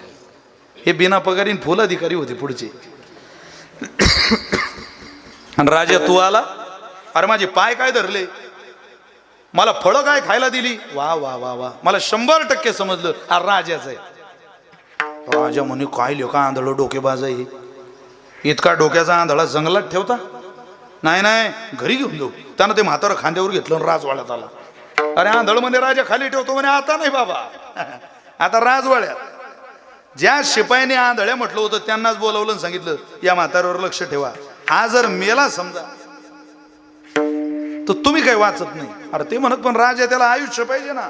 हे बिना पगारीन फुल अधिकारी होते पुढचे. आणि राजा तू आला, अरे माझे पाय काय धरले, मला फळं काय खायला दिली. वा वा वा वा, मला 100% समजलं हा राजाच आहे. राजा म्हणे काय लेका आंधळ डोकेबाज आहे, इतका डोक्याचा आंधळा जंगलात ठेवता? नाही नाही, घरी घेऊन जाऊ. त्यानं ते म्हातारं खांद्यावर घेतलं, राजवाड्यात आला. अरे आंधळ म्हणे राजा खाली ठेवतो म्हणे. आता नाही बाबा, आता राजवाड्यात. ज्या शिपायाने आंधळ्या म्हटलं होतं त्यांनाच बोलवलं आणि सांगितलं या म्हाताऱ्यावर लक्ष ठेवा. हा जर मेला समजा तर तुम्ही काही वाचत नाही. अरे ते म्हणत पण राजा त्याला आयुष्य पाहिजे ना,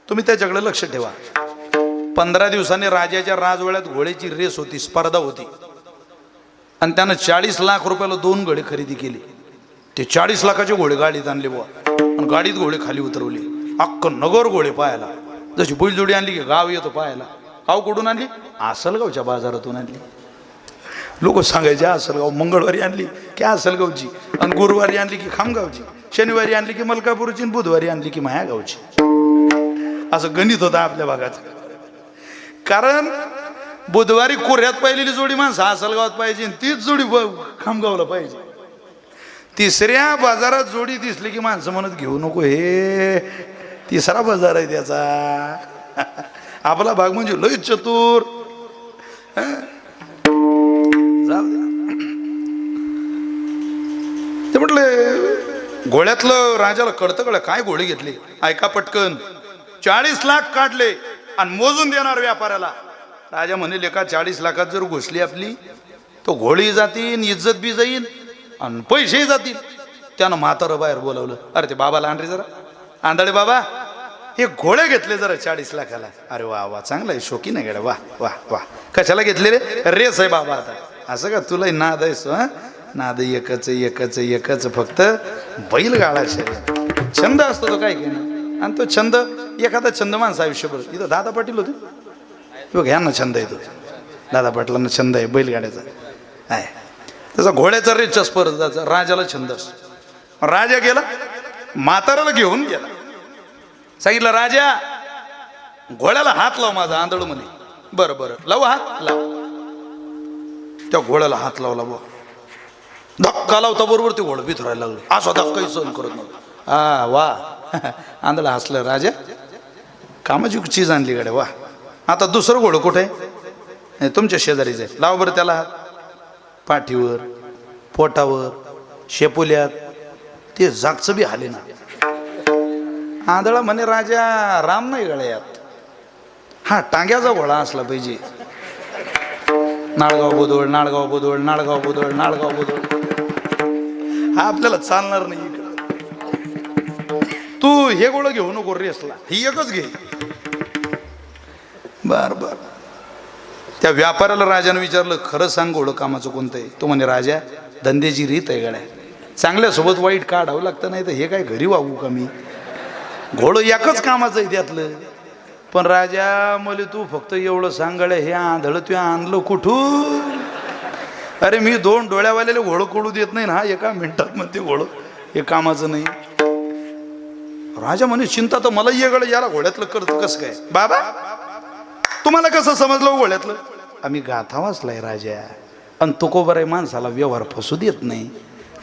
तुम्ही त्याच्याकडे लक्ष ठेवा. 15 दिवसांनी राजाच्या राजवाड्यात घोड्याची रेस होती, स्पर्धा होती. आणि त्यानं 40 लाख रुपयाला 2 घोडे खरेदी केले. ते 40 लाखाचे घोडे गाडीत आणले बुवा, आणि गाडीत घोडे खाली उतरवले. अख्खं नगर गोळे पाहायला. जशी बैलजोडी आणली की गाव येतो पाहायला. गाव कुठून आणली? आसलगावच्या बाजारातून आणली. लोक सांगायचे आसलगाव. मंगळवारी आणली की आसलगावची, आणि गुरुवारी आणली की खामगावची, शनिवारी आणली की मलकापूरची, आणि बुधवारी आणली की मायागावची. असं गणित होतं आपल्या भागाचं. कारण बुधवारी कोऱ्यात पाहिलेली जोडी माणसं आसलगावात पाहिजे, आणि तीच जोडी खामगावला पाहिजे. तिसऱ्या बाजारात जोडी दिसली की माणसं म्हणत घेऊ नको, हे तिसरा बाजार आहे त्याचा. आपला भाग म्हणजे लय चतुर. जाऊ द्या. ते म्हटले घोड्यातलं राजाला कळतं कळ काय घोडे घेतले. ऐका पटकन. 40 लाख काढले आणि मोजून देणार व्यापाऱ्याला. राजा म्हणेल एका 40 लाखात जर घुसली आपली तो घोडी जातील, इज्जत बी जाईल आणि पैसेही जातील. त्यानं म्हातारं बाहेर बोलावलं. अरे ते बाबाला आण रे जरा. आंधळे बाबा, हे घोडे घेतले जरा 40 लाखाला. अरे वा वा, चांगला आहे, शौकीन आहे गड्या. वा वा वा. कशाला घेतले रे? रेस आहे बाबा आता. असं का? तुला नाद आहेस? नाद एकच एकच फक्त बैलगाडा शरीर. छंद असतो तो काय की ना. आणि तो छंद, एखादा छंद माणसं आयुष्यभर. इथं दादा पाटील होते बघ, ह्यांना छंद येतो. दादा पाटलांना छंद आहे बैलगाड्याचा आहे. त्याचा घोड्याचा रेसच्या स्पर्धाचा राजाला छंद असतो. राजा गेला, म्हाताऱ्याला घेऊन गेला. सांगितलं राजा घोड्याला हात लाव माझा. आंधळ म्हणे बरं बरं लाव हात लाव. त्या घोड्याला हात लावला. बा धक्का लावता बरोबर ते घोडं बिथरायला लागलं. असा धक्काही सहन करत नव्हतं. हा वा. आंधळा हसलं. राजा कामाची चीज आणली गाड्या. वा. आता दुसरं घोडं कुठे आहे? तुमच्या शेजारीच आहे. लाव बरं त्याला हात. पाठीवर, पोटावर, शेपुल्यात. ते जागचं बी हाले ना. आंधळा म्हणे राजा राम नाही गळ्यात. हा टांग्याचा घोडा असला पाहिजे. नाळगाव बोदोळ, नाळगाव बोदोळ, नाळगाव बोदोळ, नाळगाव बोदोळ. हा आपल्याला चालणार नाही. तू हे घोडं घेऊ नको रेसला, ही एकच घे. बर बर. त्या व्यापाऱ्याला राजाने विचारलं खरं सांग घोडं कामाचं कोणतं आहे? तो म्हणे राजा धंद्याची रीत आहे गड्या. चांगल्यासोबत वाईट काढावं लागतं, नाही तर हे काय घरी वागू का मी? घोडं एकच कामाचं आहे त्यातलं. पण राजा मला तू फक्त एवढं सांग गड्या, हे आंधळ तू आणलं कुठून? अरे मी 2 डोळ्यावाल्याला घोडं कोडू देत नाही ना. हा एका मिनिटात म्हणते घोडं हे कामाचं नाही. राजा म्हणे चिंता तर मला ये गड्या, याला घोड्यातलं करतं कसं काय? बाबा तुम्हाला कसं समजलं घोड्यातलं? आम्ही गाथा वाचलाय राजा. आणि तुकोबाराय माणसाला व्यवहार फसू देत नाही.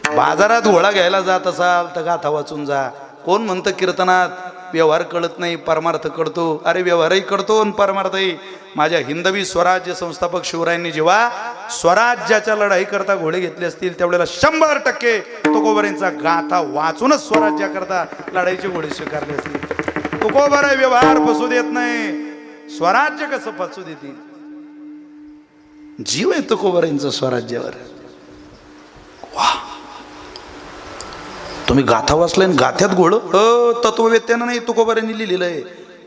बाजारात घोडा घ्यायला जात असाल तर गाथा वाचून जा. कोण म्हणतं कीर्तनात व्यवहार कळत नाही परमार्थ कळतो? अरे व्यवहारही करतो आणि परमार्थही. माझ्या हिंदवी स्वराज्य संस्थापक शिवरायांनी जेव्हा स्वराज्याच्या लढाई करता घोडे घेतले असतील त्यावेळेला 100% तुकोबारायांचा गाथा वाचूनच स्वराज्याकरता लढाईचे घोडे स्वीकारले असतील. तुकोबाराय व्यवहार फसू देत नाही. स्वराज्य कसं फसू देतील? जीव आहे तुकोबारायांचा स्वराज्यावर. वा. तुम्ही गाथा वाचलाय गाथ्यात घोडं? तत्ववेत्यानं नाही, तुकोबारांनी लिहिलेलं आहे.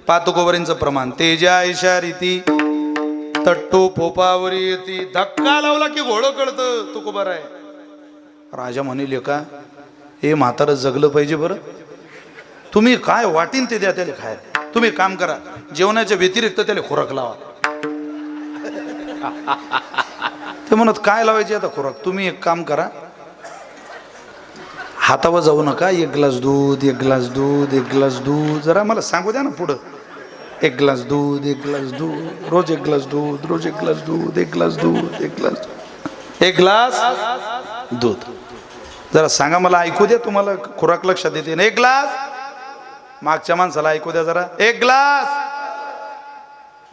पा तुकोबारांचं प्रमाण. तेजा ईशा रीती तट्टू फोपावरी येती. धक्का लावला की घोडं कळतं. तुकोबाराय. राजा म्हणेल का हे म्हातारं जगलं पाहिजे बरं. तुम्ही काय वाटीन ते द्या त्याला खायला. तुम्ही काम करा, जेवणाच्या व्यतिरिक्त त्याला खुराक लावा. ते म्हणत काय लावायचे आता खुराक? तुम्ही एक काम करा, हातावर जाऊ नका. 1 ग्लास दूध, 1 ग्लास दूध, 1 ग्लास दूध. जरा मला सांगू द्या ना पुढं. 1 ग्लास दूध, 1 ग्लास दूध, रोज 1 ग्लास दूध, रोज 1 ग्लास दूध, 1 ग्लास दूध, 1 ग्लास 1 ग्लास दूध. जरा सांगा मला, ऐकू द्या. तुम्हाला खुराक लक्षात येते ना? 1 ग्लास. मागच्या माणसाला ऐकू द्या जरा. 1 ग्लास.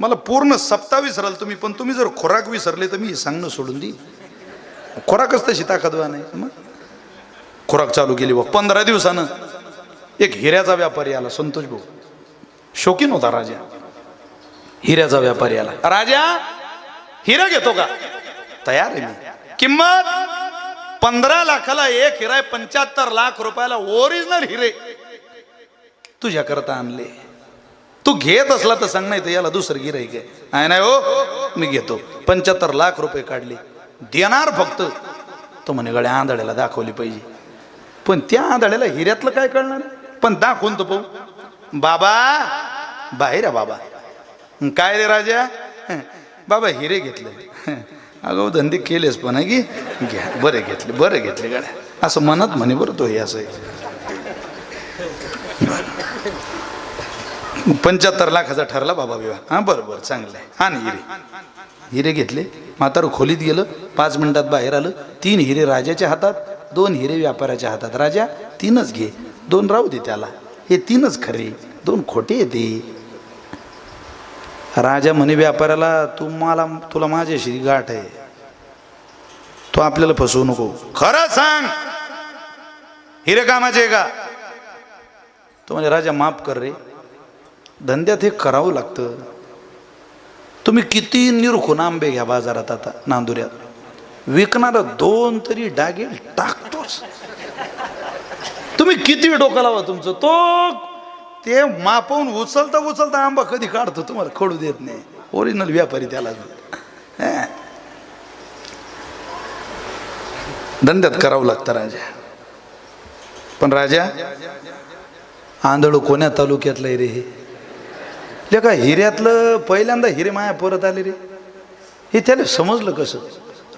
मला पूर्ण सप्ताह विसराल तुम्ही, पण तुम्ही जर खुराक विसरले तर मी सांगणं सोडून देईन. खुराकच तशी ताकदवान आहे. मग खुराक चालू केली. 15 दिवसानं एक हिऱ्याचा व्यापारी आला. संतोष भाऊ शौकीन होता राजा. हिऱ्याचा व्यापारी आला. राजा हिरा घेतो का? तयार आहे मी. किंमत 15 लाखाला एक हिरा आहे. 75 लाख रुपयाला ओरिजिनल हिरे तुझ्या करता आणले. तू घेत असला तर सांग, नाही तर याला दुसरं गिऱ्हाईक आहे. नाही हो मी घेतो. 75 लाख रुपये काढले. देणार फक्त. तो म्हणे गड्या आंधळ्याला दाखवली पाहिजे. पण त्या आंधळ्याला हिऱ्यातलं काय कळणार? पण दाखवून तर पाहू. बाबा बाहेर बाबा. काय रे राजा? बाबा हिरे घेतले. अगं धंदे केलेच पण आहे की घ्या. बरे घेतले गाड्या असं म्हणत म्हणे. बरं तो हे असं 75 लाखाचा ठरला बाबा विवाह. हां बरं चांगलं आहे. आणि हिरे घेतले. म्हातारं खोलीत गेलं. 5 मिनिटात बाहेर आलं. 3 हिरे राजाच्या हातात, 2 हिरे व्यापाऱ्याच्या हातात. राजा 3च घे, 2 राहू दे त्याला. हे 3च खरे, 2 खोटे येते. राजा म्हणे व्यापाऱ्याला तुला माझ्याशी गाठ आहे, तो आपल्याला फसवू नको. खरं सांग हिरे कामाचे का? तो म्हणजे राजा माफ कर रे, धंद्यात हे करावं लागतं. तुम्ही किती निरखून आंबे घ्या बाजारात आता नांदुऱ्यात, विकणारा 2 तरी डागे टाकतोच. तुम्ही किती डोकं लावा तुमचं, तो ते मापवून उचलता आंबा कधी काढतो तुम्हाला खडू देत नाही. ओरिजिनल व्यापारी त्याला. धंद्यात करावं लागतं राजा. पण राजा आंधळ कोण्या तालुक्यातलं आहे रे हे? का हिऱ्यातलं पहिल्यांदा हिरे माया परत आले रे. हे त्याला समजलं कसं?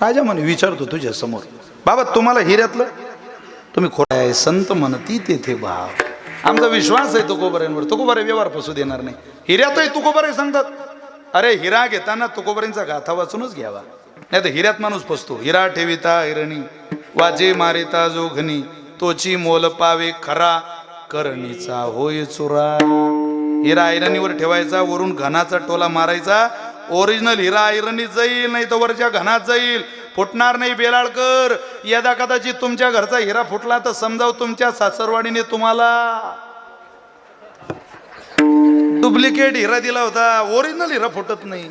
राजा म्हणे विचारतो तुझ्या समोर, बाबा तुम्हाला हिऱ्यातलं? तुम्ही खोटा आहे, संत म्हणती तेथे भाव. आमचा विश्वास आहे तुकोबाऱ्यांवर, तुकोबारे व्यवहार फसू देणार नाही. हिऱ्यातही तुकोबारे सांगतात. अरे हिरा घेताना तुकोबाऱ्यांचा गाथा वाचूनच घ्यावा, नाही तर हिऱ्यात माणूस फसतो. हिरा ठेविता हिरणी, वाजे मारिता जोघणी, तोची मोल पावे खरा, करणीचा होय चुरा. हिरा ऐरणीवर ठेवायचा, वरून घनाचा टोला मारायचा. ओरिजिनल हिरा ऐरणीत जाईल, नाही तर वरच्या घनात जाईल. फुटणार नाही. बेलाळकर, यदा कदाचित तुमच्या घरचा हिरा फुटला तर समजाव तुमच्या सासरवाडीने तुम्हाला डुप्लिकेट हिरा दिला होता. ओरिजिनल हिरा फुटत नाही.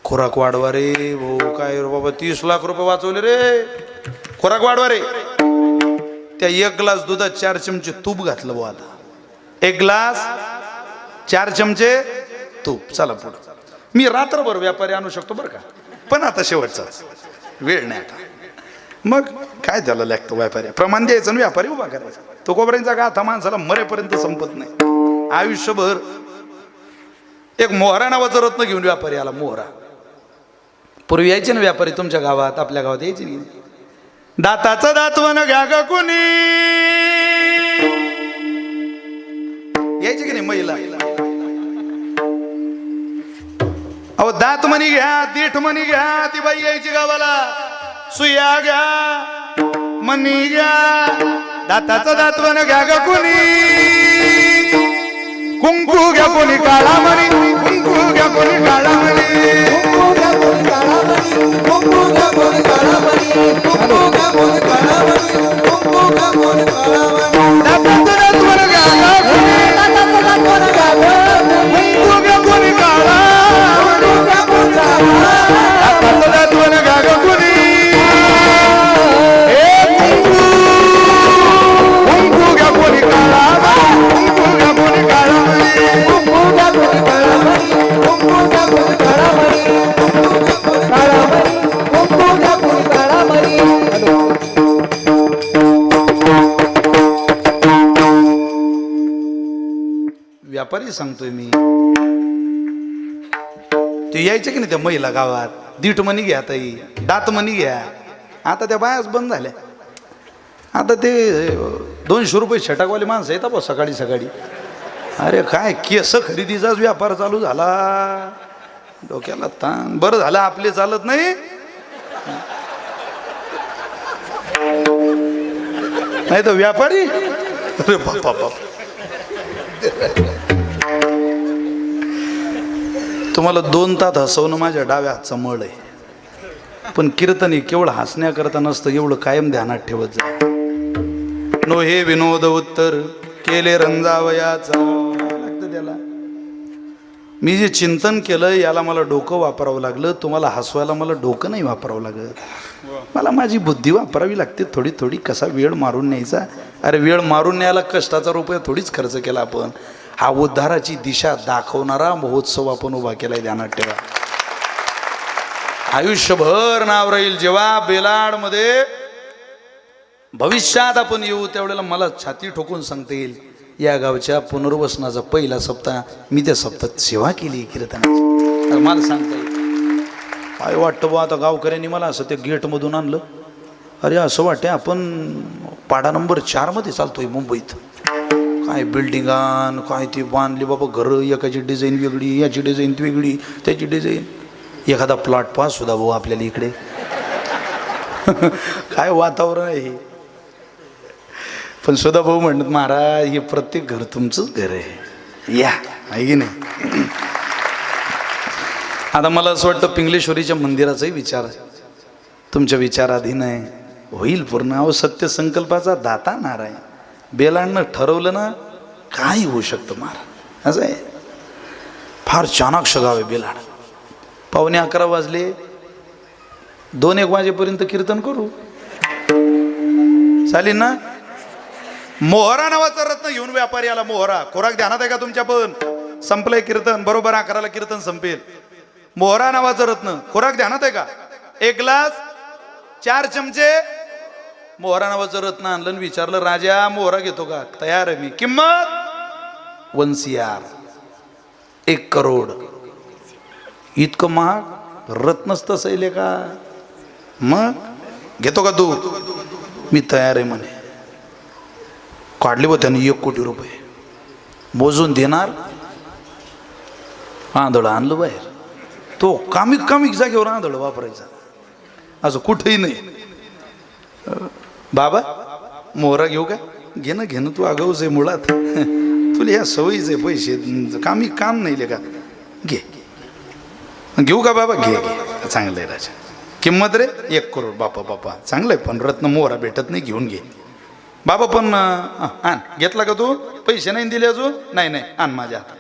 खोराक वाढवा रे भाऊ. काय रे बाबा, 30 लाख रुपये वाचवले रे. खोराक वाढवा रे. त्या 1 ग्लास दुधात 4 चमचे तूप घातलं भाऊ. आता 1 ग्लास 4 चमचे तूप. चला पुढं. मी रात्रभर व्यापारी आणू शकतो बरं का, पण आता शेवटचाच वेळ नाही आता. मग काय त्याला लागतं व्यापारी? प्रमाण द्यायचं आणि व्यापारी उभा करायचा. तो कोबऱ्यांचा गाथा माणसाला मरेपर्यंत संपत नाही. आयुष्यभर एक मोहरा नावाचं रत्न घेऊन व्यापारी आला. मोहरा पूर्वी यायचे ना व्यापारी तुमच्या गावात, आपल्या गावात यायचे नाही. दाताचं दातवण घ्या ग कुणी, यायचे की नाही महिला? अहो दात मनी घ्या, दीठ मनी घ्या. ती बाई यायची गावाला. सुया घ्या, मनी घ्या, दाताचं दातवण घ्या ग कुणी. कुंकू घ्या कोणी काळा मणी, कुंकू घ्या कोणी काळा मणी. कुंकू घ्या कोणी काळा मणी, कुंकू घ्या कोणी काळा मणी, कुंकू घ्या कोणी काळा मणी, कुंकू घ्या कोणी काळा मणी. दाताचं दातवण घ्या ग कुणी, दाताचं दातवण घ्या ग कुणी. कुंकू घ्या कोणी काळा, कुंकू घ्या कोणी काळा, दाताचं दातवण घ्या ग कुणी. कुंकू घ्या कोणी काळा, कुंकू घ्या कोणी काळा मणी. कुंकू घ्या कोणी काळा मणी, कुंकू घ्या कोणी काळा मणी, कुंकू घ्या कोणी काळा मणी. व्यापारी सांगतोय मी. ते यायचे की नाही त्या महिला गावात. दीठ मनी घ्या ताई, दात मनी घ्या. आता त्या बायाच बंद झाल्या. आता ते 200 रुपये छटाकवाले माणसं येतात बा सकाळी सकाळी. अरे काय केस खरेदीचाच व्यापार चालू झाला. डोक्याला ताण. बरं झालं आपले चालत नाही, नाही तर व्यापारी. अरे बापा बाप. तुम्हाला 2 तास हसवणं माझ्या डाव्या हातचा मळ आहे. पण कीर्तन केवळ हसण्याकरता नसतं, एवढं कायम ध्यानात ठेवत जा. नो हे विनोद उत्तर केले रंजावयाचा लागतं त्याला. मी जे चिंतन केलं याला मला डोकं वापरावं लागलं. तुम्हाला हसवायला मला डोकं नाही वापरावं लागत. मला माझी बुद्धी वापरावी लागते थोडी थोडी. कसा वेळ मारून न्यायचा. अरे वेळ मारून न्यायला कष्टाचा रुपया थोडीच खर्च केला आपण. हा उद्धाराची दिशा दाखवणारा महोत्सव आपण उभा केलाय, ध्यानात ठेवा. आयुष्यभर नाव राहील. जेव्हा बेलाडमध्ये भविष्यात आपण येऊ त्यावेळेला मला छाती ठोकून सांगता येईल, या गावच्या पुनर्वसनाचा पहिला सप्ताह मी त्या सप्ताहात सेवा केली कीर्तनाची. तर मला सांगता येईल काय वाटतं बा आता गावकऱ्यांनी मला असं ते गेटमधून आणलं. अरे असं वाटते आपण पाडा नंबर 4 मध्ये चालतोय मुंबईत. काय बिल्डिंगान काय ते बांधली बाबा घरं, एकाची डिझाईन वेगळी, याची डिझाईन वेगळी, त्याची डिझाईन. एखादा प्लॉट पास सुद्धा भाऊ आपल्याला इकडे. काय वातावरण आहे हे. पण सुद्धा भाऊ म्हणत महाराज हे प्रत्येक घर तुमचंच घर आहे, या आहे की नाही. आता मला असं वाटतं पिंगलेश्वरीच्या मंदिराचाही विचार तुमच्या विचाराधीन आहे, होईल पूर्ण. अहो सत्य संकल्पाचा दाता नारायण. बेलांना ठरवलं ना काही होऊ शकतं महाराज. असं आहे. फार चाणाक्ष गाव आहे बेलाड. 11:15 वाजले, 2-1 वाजेपर्यंत कीर्तन करू चालेल ना. मोहरा नावाचा रत्न घेऊन व्यापारी आला. मोहरा खोराक ध्यानात आहे का तुमच्या? पण संपलंय कीर्तन, बरोबर 11ला कीर्तन संपेल. मोहरा नावाचं रत्न खोराक ध्यानात आहे का? 1 ग्लास 4 चमचे मोहरा नावाचं रत्न आणलं आणि विचारलं राजा मोहरा घेतो का? तयार आहे मी. किंमत 1 CR, 1 करोड. इतकं महाग रत्नच तसं येईल का? मग घेतो का तू? मी तयार आहे म्हणे. काढले व त्याने 1 कोटी रुपये मोजून देणार. आंधळ आणलं बाहेर. तो कामिक जागेवर आंधळ वापरायचा, असं कुठेही नाही. बाबा मोहरा घेऊ का? घेणं तू आगाऊच आहे मुळात. तुला या सवयीच आहे, पैसे कामिक काम नाही ले का? घे. घेऊ का बाबा? घे. चांगलं आहे राजा. किंमत रे 1 करोड. बापा चांगलं आहे, पण रत्न मोहरा भेटत नाही, घेऊन घे. बाबा पण आण. घेतला का तू? पैसे नाही दिले अजून? नाही आण माझ्या हातात.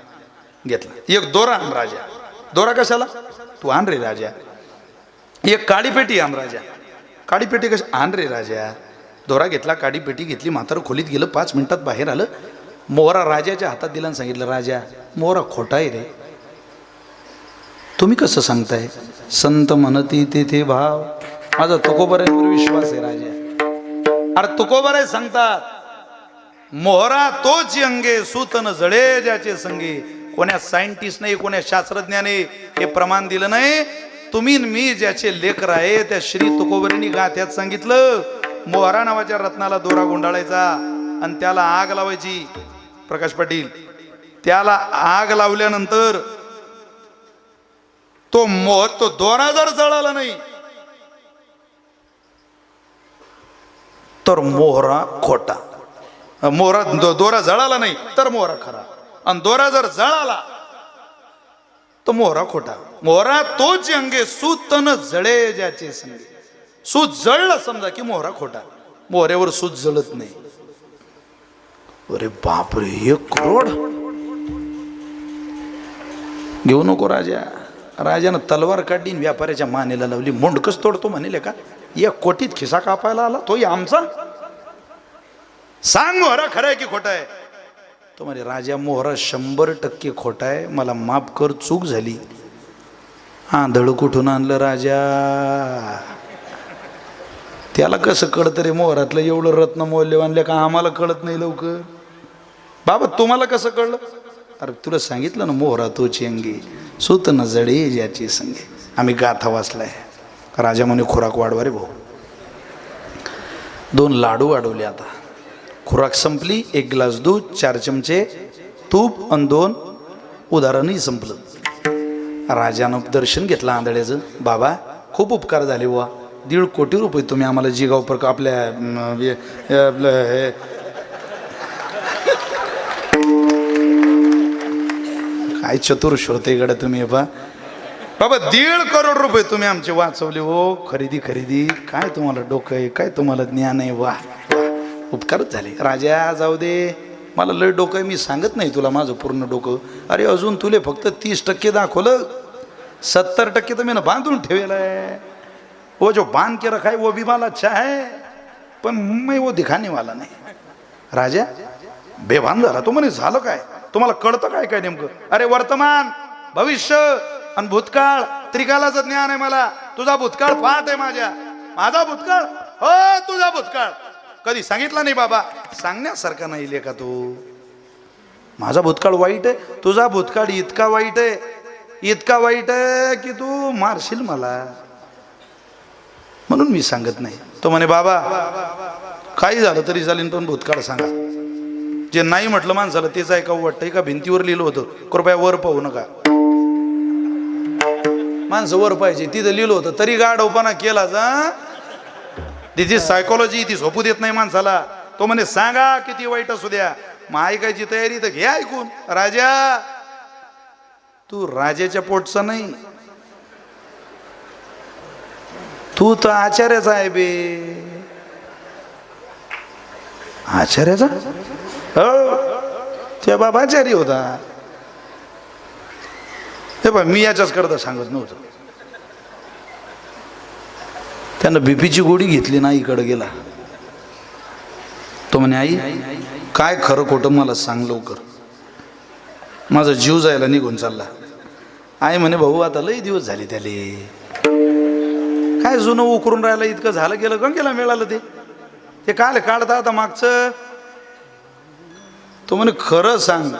घेतला. 1 दोरा आण राजा. दोरा कशाला? तू आण रे राजा. 1 काळी पेटी आण राजा. काळी पेटी कशी? आण रे राजा. दोरा घेतला, काळी पेटी घेतली, म्हातारं खोलीत गेलं, 5 मिनिटात बाहेर आलं. मोहरा राजाच्या हातात दिला आणि सांगितलं राजा मोहरा खोटा आहे रे. तुम्ही कसं सांगताय? संत म्हणती तेथे भाव. माझा तुकोबारांवर विश्वास आहे राजा. अरे तुकोबाराय सांगतात मोहरा तोच अंगे सूतन जळे ज्याचे संगे. कोण्या सायंटिस्ट नाही, कोण्या शास्त्रज्ञाने हे प्रमाण दिलं नाही. तुम्ही मी ज्याचे लेकर आहे त्या श्री तुकोबारांनी गाथ्यात सांगितलं मोहरा नावाच्या रत्नाला दोरा गुंडाळायचा आणि त्याला आग लावायची. प्रकाश पाटील, त्याला आग लावल्यानंतर तो दोरा जर जळाला नाही तर मोहरा खोटा. दोरा जळाला नाही तर मोहरा खरा, आणि दोरा जर जळाला तर मोहरा खोटा. मोहरा तोच अंगे सूतन जळे ज्याचे संगे. सूत जळलं समजा की मोहरा खोटा. मोहऱ्यावर सूत जळत नाही. अरे बापरे 1 करोड. घेऊ नको राजा. राजानं तलवार काढली, व्यापाऱ्याच्या मानेला लावली. मुंडकच तोडतो म्हणेल का? 1 कोटीत खिसा कापायला आला तोही आमचा. सांग मोहरा खरं आहे की खोटा आहे? तो म्हणे राजा मोहरा 100% खोटा आहे, मला माफ कर, चूक झाली. आंधळ कुठून आणलं राजा? त्याला कसं कळतं रे मोहरातलं एवढं रत्न मौल्यवान? का आम्हाला कळत नाही लवकर? बाबा तुम्हाला कसं कळलं? अरे तुला सांगितलं ना मोहरा तोची अंगी सूत न जडे ज्याची संगे. आम्ही गाथा वाचलाय. राजा म्हणे खुराक वाढवा रे भाऊ. 2 लाडू वाढवले. आता खुराक संपली. 1 ग्लास दूध, 4 चमचे तूप आणि 2 उदाहरणही संपलं. राजानं दर्शन घेतलं आंधळ्याचं. बाबा खूप उपकार झाले बुवा. 1.5 कोटी रुपये तुम्ही आम्हाला जिगाव पर आपल्या काय चतुर श्रोते गड तुम्ही. बाबा 1.5 करोड रुपये तुम्ही आमचे वाचवले हो. खरेदी काय तुम्हाला डोकं आहे, काय तुम्हाला ज्ञान आहे. वा उपकारच झाले. राजा जाऊ दे, मला लय डोकं आहे, मी सांगत नाही तुला माझं पूर्ण डोकं. अरे अजून तुले फक्त 30% दाखवलं, 70% तर मी ना बांधून ठेवलेलं आहे. वो जो बांध के रखा है वो भी माल अच्छा है, पण मैं वो दिखाने वाला नाही. राजा बेभान झाला. तो म्हणे झालं काय? तुम्हाला कळतं काय काय नेमकं? अरे वर्तमान, भविष्य आणि भूतकाळ त्रिकालाचं ज्ञान आहे मला. तुझा भूतकाळ पाठ आहे माझा भूतकाळ. हो तुझा भूतकाळ कधी सांगितला नाही बाबा. सांगण्यासारखा नाही लेका तू. माझा भूतकाळ वाईट आहे, तुझा भूतकाळ इतका वाईट आहे, इतका वाईट आहे की तू मारशील मला, म्हणून मी सांगत नाही. तो म्हणे बाबा काही झालं तरी चालेल पण भूतकाळ सांगा. जे नाही म्हटलं माणसाला तेच ऐकावं वाटतंय का? भिंतीवर लिहिलं होतं कृपया वर पाहू नका. माणसं वर पाहिजे, तिथं लिहिलं होतं तरी गाढवपणा केला जा. तिची सायकोलॉजी ती झोपू देत नाही माणसाला. तो म्हणे सांगा किती वाईट असू द्या, मग ऐकायची तयारी तर घे ऐकून. राजा तू राजाच्या पोटचा नाही, तू तर आचार्याचा आहे बे. आचार्याचा? हो, त्या बाबा आचार्य होता. हे बा मी याच्याच करता सांगत नव्हतं. त्यानं बीपीची गोळी घेतली ना, इकडे गेला. तो म्हणे आई काय खरं खोटं मला सांग लवकर, माझा जीव जायला निघून चालला. आई म्हणे भाऊ आता लई दिवस झाले त्याले, काय जुनं उकरून राहिलं, इतकं झालं गेलं गंगेला मिळालं ते काय काढता आता मागचं. तो म्हणे खरं सांग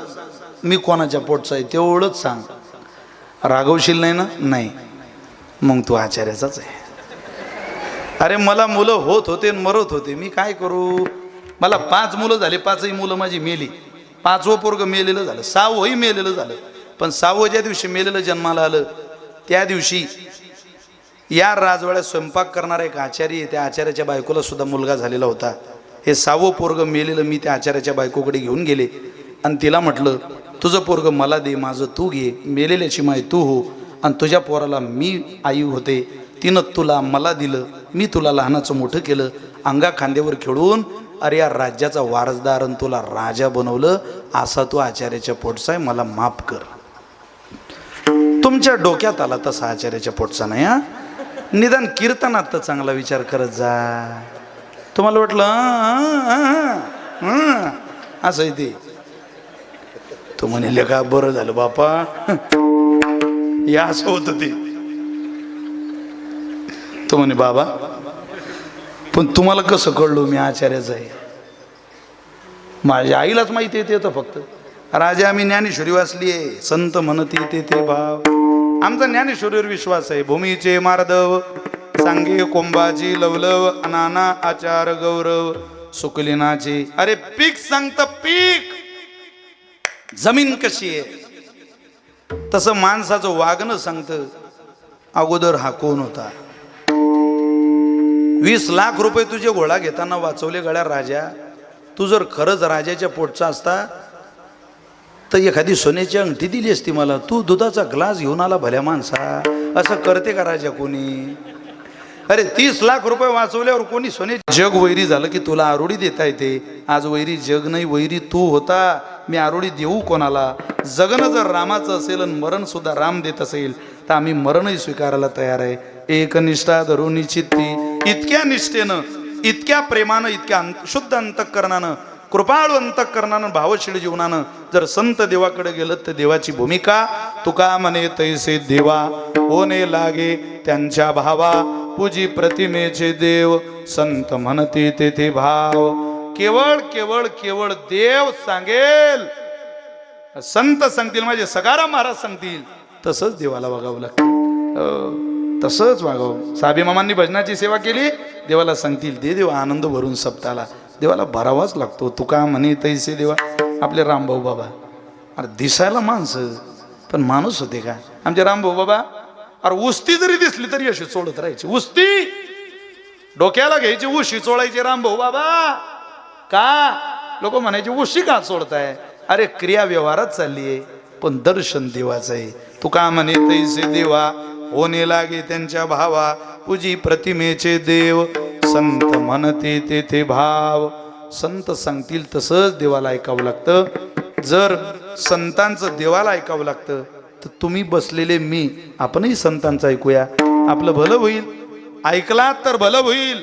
मी कोणाच्या पोटचा आहे तेवढंच सांग, रागवशील नाही ना? नाही. मग तू आचार्याचाच आहे. अरे मला मुलं होत होते मरत होते, मी काय करू? मला 5 मुलं झाले, 5ही मुलं माझी मेली. 5वं पोरग मेलेलं झालं, 6वंही मेलेलं झालं. पण 6वं ज्या दिवशी मेलेलं जन्माला आलं त्या दिवशी या राजवाड्यात स्वयंपाक करणारा एक आचार्य आहे, त्या आचार्याच्या बायकोला सुद्धा मुलगा झालेला होता. हे 6वं पोरग मेलेलं मी त्या आचार्याच्या बायकोकडे घेऊन गेले आणि तिला म्हटलं तुझं पोरग मला दे, माझं तू घे, मेलेल्याची माय तू हो, आणि तुझ्या पोराला मी आई होते, तिनं तुला मला दिलं, मी तुला लहानाचं मोठं केलं, अंगा खांद्यावर खेळून अरे या राज्याचा वारसदार आणि तुला राजा बनवलं, असा तू आचार्याच्या पोटचा आहे, मला माफ कर. तुमच्या डोक्यात आला तसा आचार्याच्या पोटचा नाही. हा निदान कीर्तनात तर चांगला विचार करत जा. तुम्हाला वाटलं असं आहे ते. तो म्हणे का बरं झालं बापा या असं होतं ते. तो म्हणे बाबा पण तुम्हाला कसं कळलो मी आचार्याचं आहे? माझ्या आईलाच माहिती आहे ते तर फक्त. राजा आम्ही ज्ञानेश्वरी वाचली आहे, संत म्हणती ते भाव. आमचा ज्ञानेश्वरीवर विश्वास आहे. भूमीचे मार्दव सांगे कोंबाची लवलव, अनाना आचार गौरव सुकलिनाची. अरे पीक सांगत पीक, जमीन कशी आहे तसं माणसाचं वागणं सांगतं. अगोदर हा कोण होता? 20 लाख रुपये तुझे घोडा घेताना वाचवले गळ्या राजा. तू जर खरंच राजाच्या पोटचा असता तर एखादी सोन्याची अंगठी दिली असती मला. तू दुधाचा ग्लास घेऊन आला भल्या माणसा. असं करते का राजा कोणी? अरे 30 लाख रुपये वाचवल्यावर कोणी सोने. जग वैरी झालं की तुला आरोडी देता येते. आज वैरी जग नाही, वैरी तू होता. मी आरोडी देऊ कोणाला? जगणं जर रामाचं असेल आणि मरण सुद्धा राम देत असेल तर आम्ही मरणही स्वीकारायला तयार आहे. एकनिष्ठा धरुणी चित्ती, इतक्या निष्ठेनं, इतक्या प्रेमानं, इतक्या शुद्ध अंतःकरणानं, कृपाळू अंतःकरणानं, भावशीळ जीवनानं जर संत देवाकडे गेलं तर देवाची भूमिका. तुका म्हणे तैसे देवा होणे लागे त्यांच्या भावा, पूजी प्रतिमेचे देव संत म्हणते तेथे भाव. केवळ केवळ केवळ देव सांगेल, संत सांगतील, माझे सगाराम महाराज सांगतील तसंच देवाला वागावं लागतं. तसंच वागावं. साबी मामांनी भजनाची सेवा केली, देवाला सांगतील दे देवा आनंद भरून सप्ताला. देवाला भरावाच लागतो. तुका म्हणे तैसे देवा. आपले रामभाऊ बाबा अरे दिसायला माणसं पण माणूस होते का? आमचे रामभाऊ बाबा अरे उस्ती जरी दिसली तरी अशी चोळत राहायची. उस्ती डोक्याला घ्यायची, उशी चोळायची रामभाऊ बाबा. का? लोक म्हणायचे उशी का चोळताय? अरे क्रिया व्यवहारात चालली आहे पण दर्शन देवाचं आहे. तुका म्हणे तैसे देवा होणे लागे त्यांच्या भावा, पूजी प्रतिमेचे देव संत म्हणते तेथे भाव. संत सांगतील तसंच देवाला ऐकावं लागतं. जर संतांचं देवाला ऐकावं लागतं तर तुम्ही बसलेले मी आपणही संतांचं ऐकूया, आपलं भलं होईल. ऐकलात तर भलं होईल,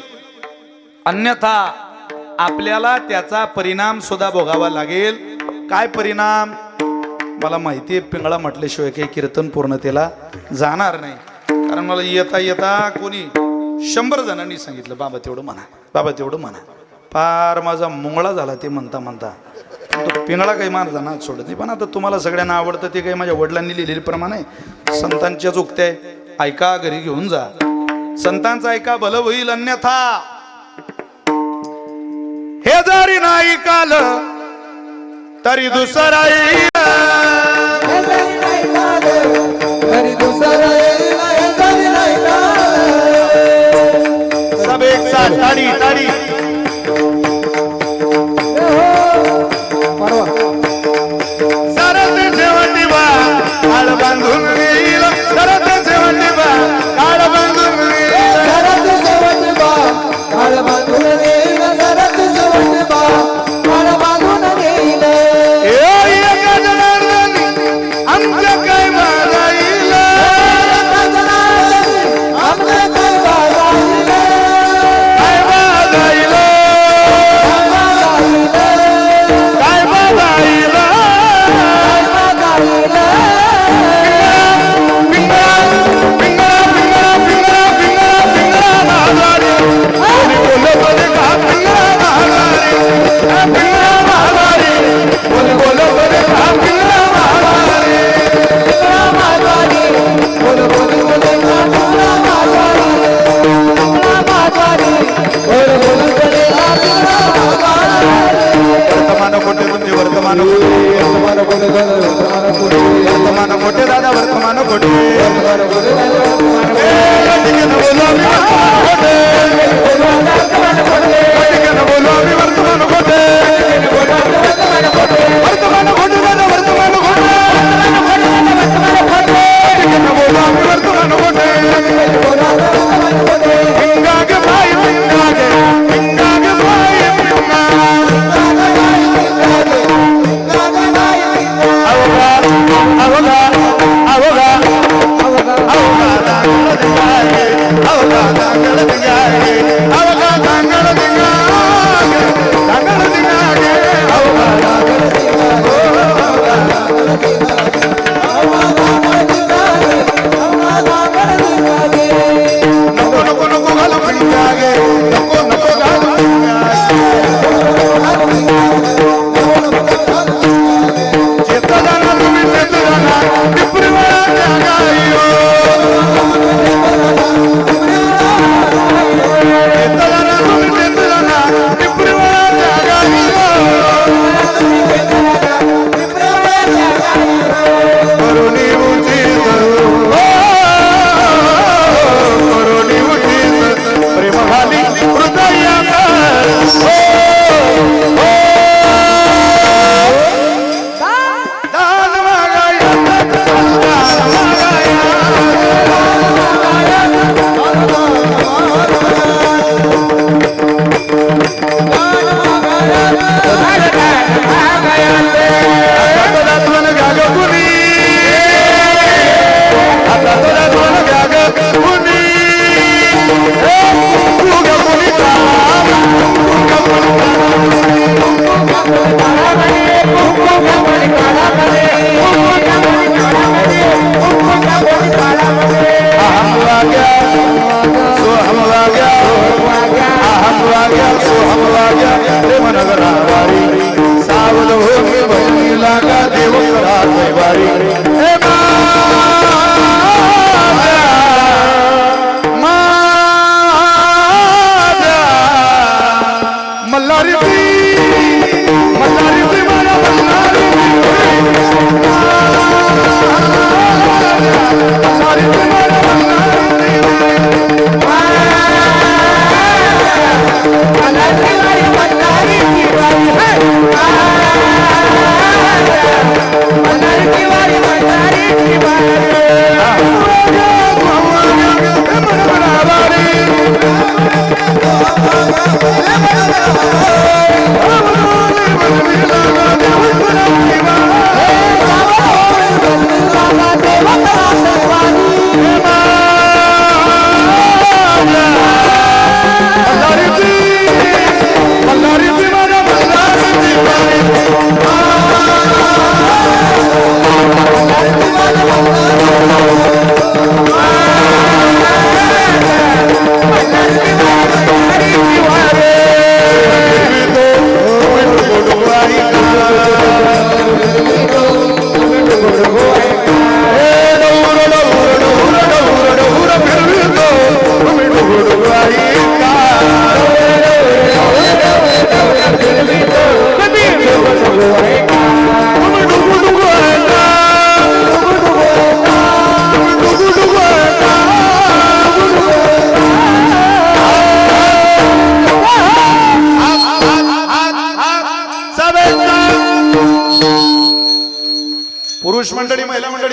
अन्यथा आपल्याला त्याचा परिणाम सुद्धा भोगावा लागेल. काय परिणाम? मला माहिती आहे पिंगळा म्हटल्याशिवाय काही कीर्तन पूर्णतेला जाणार नाही. कारण मला येता येता कोणी 100 जणांनी सांगितलं बाबा तेवढं म्हणा, बाबा तेवढं म्हणा. फार माझा मुंगळा झाला ते म्हणता म्हणता. तो पिंगळा काही माझा नाच सोडत नाही, पण आता तुम्हाला सगळ्यांना आवडतं ते काही माझ्या वडिलांनी लिहिलेले प्रमाण आहे. संतांच्याच उक्त्या आहे, ऐका घरी घेऊन जा. संतांचा ऐका भलं होईल, अन्यथा हे जरी नाही काल तरी दुसरा येईल. हे जरी नाही काल, तरी दुसरा येईल. हे जरी नाही काल. सब एक साथ ताडी ताडी. सरत शेवटी बा काळ बांधून येईल. सरत शेवटी बा काळ बांधून येईल. सरत शेवटी बा काळ बांधून येईल. सरत शेवटी बा काळ बांधून येईल. एका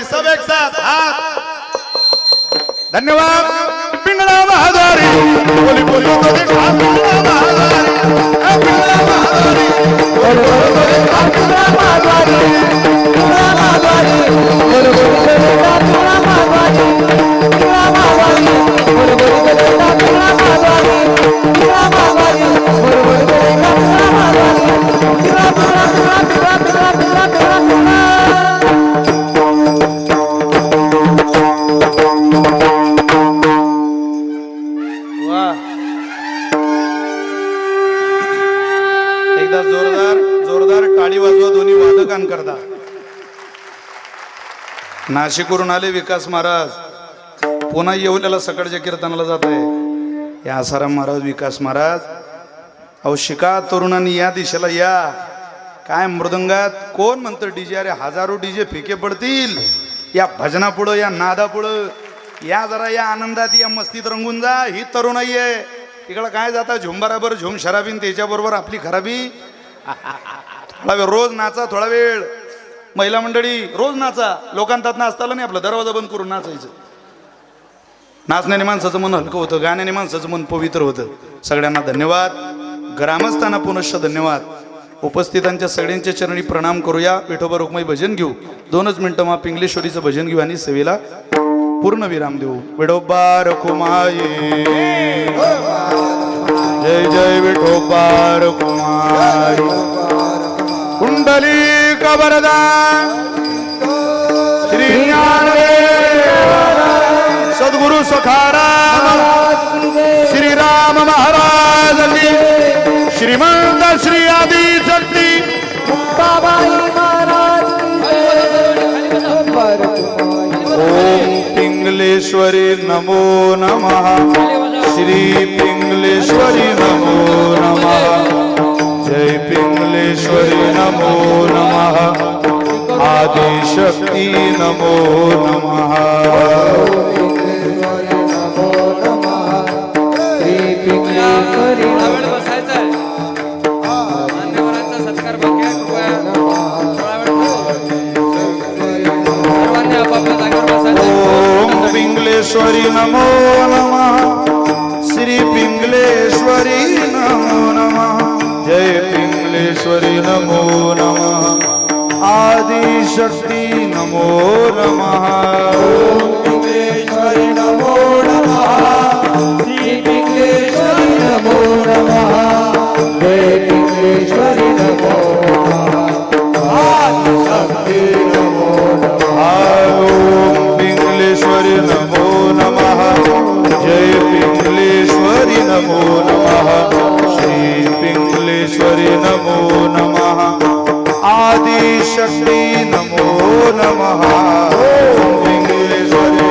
सब एक साथ हाथ धन्यवाद पिंगला महादारी बोली बोली तो देखा पिंगला महादारी पिंगला महादारी बोली बोली तो देखा पिंगला महादारी पिंगला महादारी बोली बोली तो देखा पिंगला महादारी पिंगला महादारी बोली बोली तो देखा पिंगला महादारी पिंगला महादारी बोली बोली तो देखा पिंगला महादारी पिंगला एकदा जोरदार जोरदार टाळी वाजवा दोन्ही वादकांकरता. नाशिकवरून आले विकास महाराज, पुन्हा येवल्याला सकाळच्या कीर्तनाला जात आहे. या आसाराम महाराज, विकास महाराज, अहो शिका तरुणांनी, या दिशेला या. काय मृदंगात कोण म्हणतं डीजे? अरे हजारो डीजे फिके पडतील या भजनापुढं, या नादापुढं. या जरा या आनंदात, या मस्तीत रंगून जा. ही तरुणाई आहे, तिकडं काय जाता झुम बराबर झुम शराबीन, त्याच्याबरोबर आपली खराबी. थोडा वेळ रोज नाचा, थोडा वेळ महिला मंडळी रोज नाचा. लोकांतात नाचताला नाही, आपला दरवाजा बंद करून नाचायचं. नाचण्याने माणसाचं मन हलकं होतं, गाण्याने माणसाचं मन पवित्र होतं. सगळ्यांना धन्यवाद, ग्रामस्थांना पुनश्च धन्यवाद. उपस्थितांच्या सगळ्यांच्या चरणी प्रणाम करूया. विठोबा रुक्माई भजन घेऊ. 2च मिनिटं मा पिंगलेश्वरीचं भजन घेऊ आणि सेवेला पूर्ण विराम देऊ. विठोबा रुक्माई जय जय विठोबा रुक्माई. कुंडली कबरदा श्री ज्ञानदेव सद्गुरु सखाराम श्रीराम महाराज की श्रीमंत श्री आदि शक्ती ओम पिंगलेश्वरी नमो नमः. श्री पिंगलेश्वरी नमो नमः. जय पिंगलेश्वरी नमो नमः. आदिशक्ती नमो नमः. ओम पिंगलेश्वरी नमो नमः. श्री पिंगलेश्वरी नमो नमः. जय पिंगलेश्वरी नमो नमः. आदिशक्ती नमो नमः. ओम पिंगलेश्वरी नमो नमः. श्री पिंगलेश्वरी नमो नमः. जय पिंगलेश्वरी नमो नमः. आदिशक्ती नमो नमः. ओम पिंगलेश्वरी नमो नमः. जय पिंगलेश्वरी नमो नमः. श्री पिंगलेश्वरी नमो नमः. आदिशक्ती नमो नमः. ओम पिंगलेश्वरी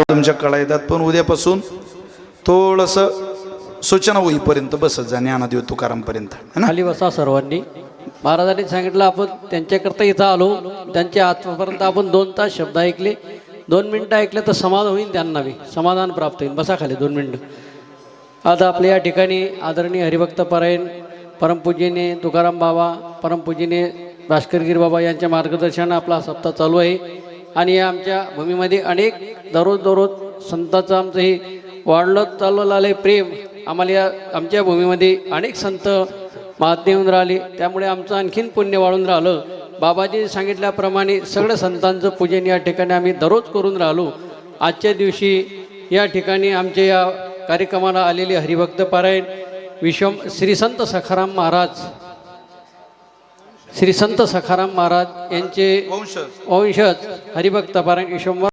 तुमच्या कळा येतात, पण उद्यापासून थोडंसं सूचना होईपर्यंत बसत जा ज्ञानदेव तुकारामपर्यंत है ना. खाली बसा सर्वांनी. महाराजांनी सांगितलं आपण त्यांच्याकरता इथं आलो, त्यांच्या आत्मापर्यंत आपण 2 तास शब्द ऐकले. 2 मिनटं ऐकले तर समाधान होईल, त्यांना बी समाधान प्राप्त होईल. बसा खाली 2 मिनटं. आता आपल्या या ठिकाणी आदरणीय हरिभक्त परायण परमपूज्यने तुकाराम बाबा, परमपूज्यने भास्करगिरी बाबा यांच्या मार्गदर्शनानं आपला सप्ताह चालू आहे. आणि या आमच्या भूमीमध्ये अनेक दररोज संतांचं आमचं हे वाढलं चाललं आलं प्रेम. आम्हाला या आमच्या भूमीमध्ये अनेक संत महात्मे येऊन राहिले, त्यामुळे आमचं आणखीन पुण्य वाढून राहिलं. बाबाजी सांगितल्याप्रमाणे सगळ्या संतांचं पूजन या ठिकाणी आम्ही दररोज करून राहिलो. आजच्या दिवशी या ठिकाणी आमच्या या कार्यक्रमाला आलेले हरिभक्त पारायण विश्वम श्री संत सखाराम महाराज यांचे वंश वंशज हरिभक्त पारायण विश्वम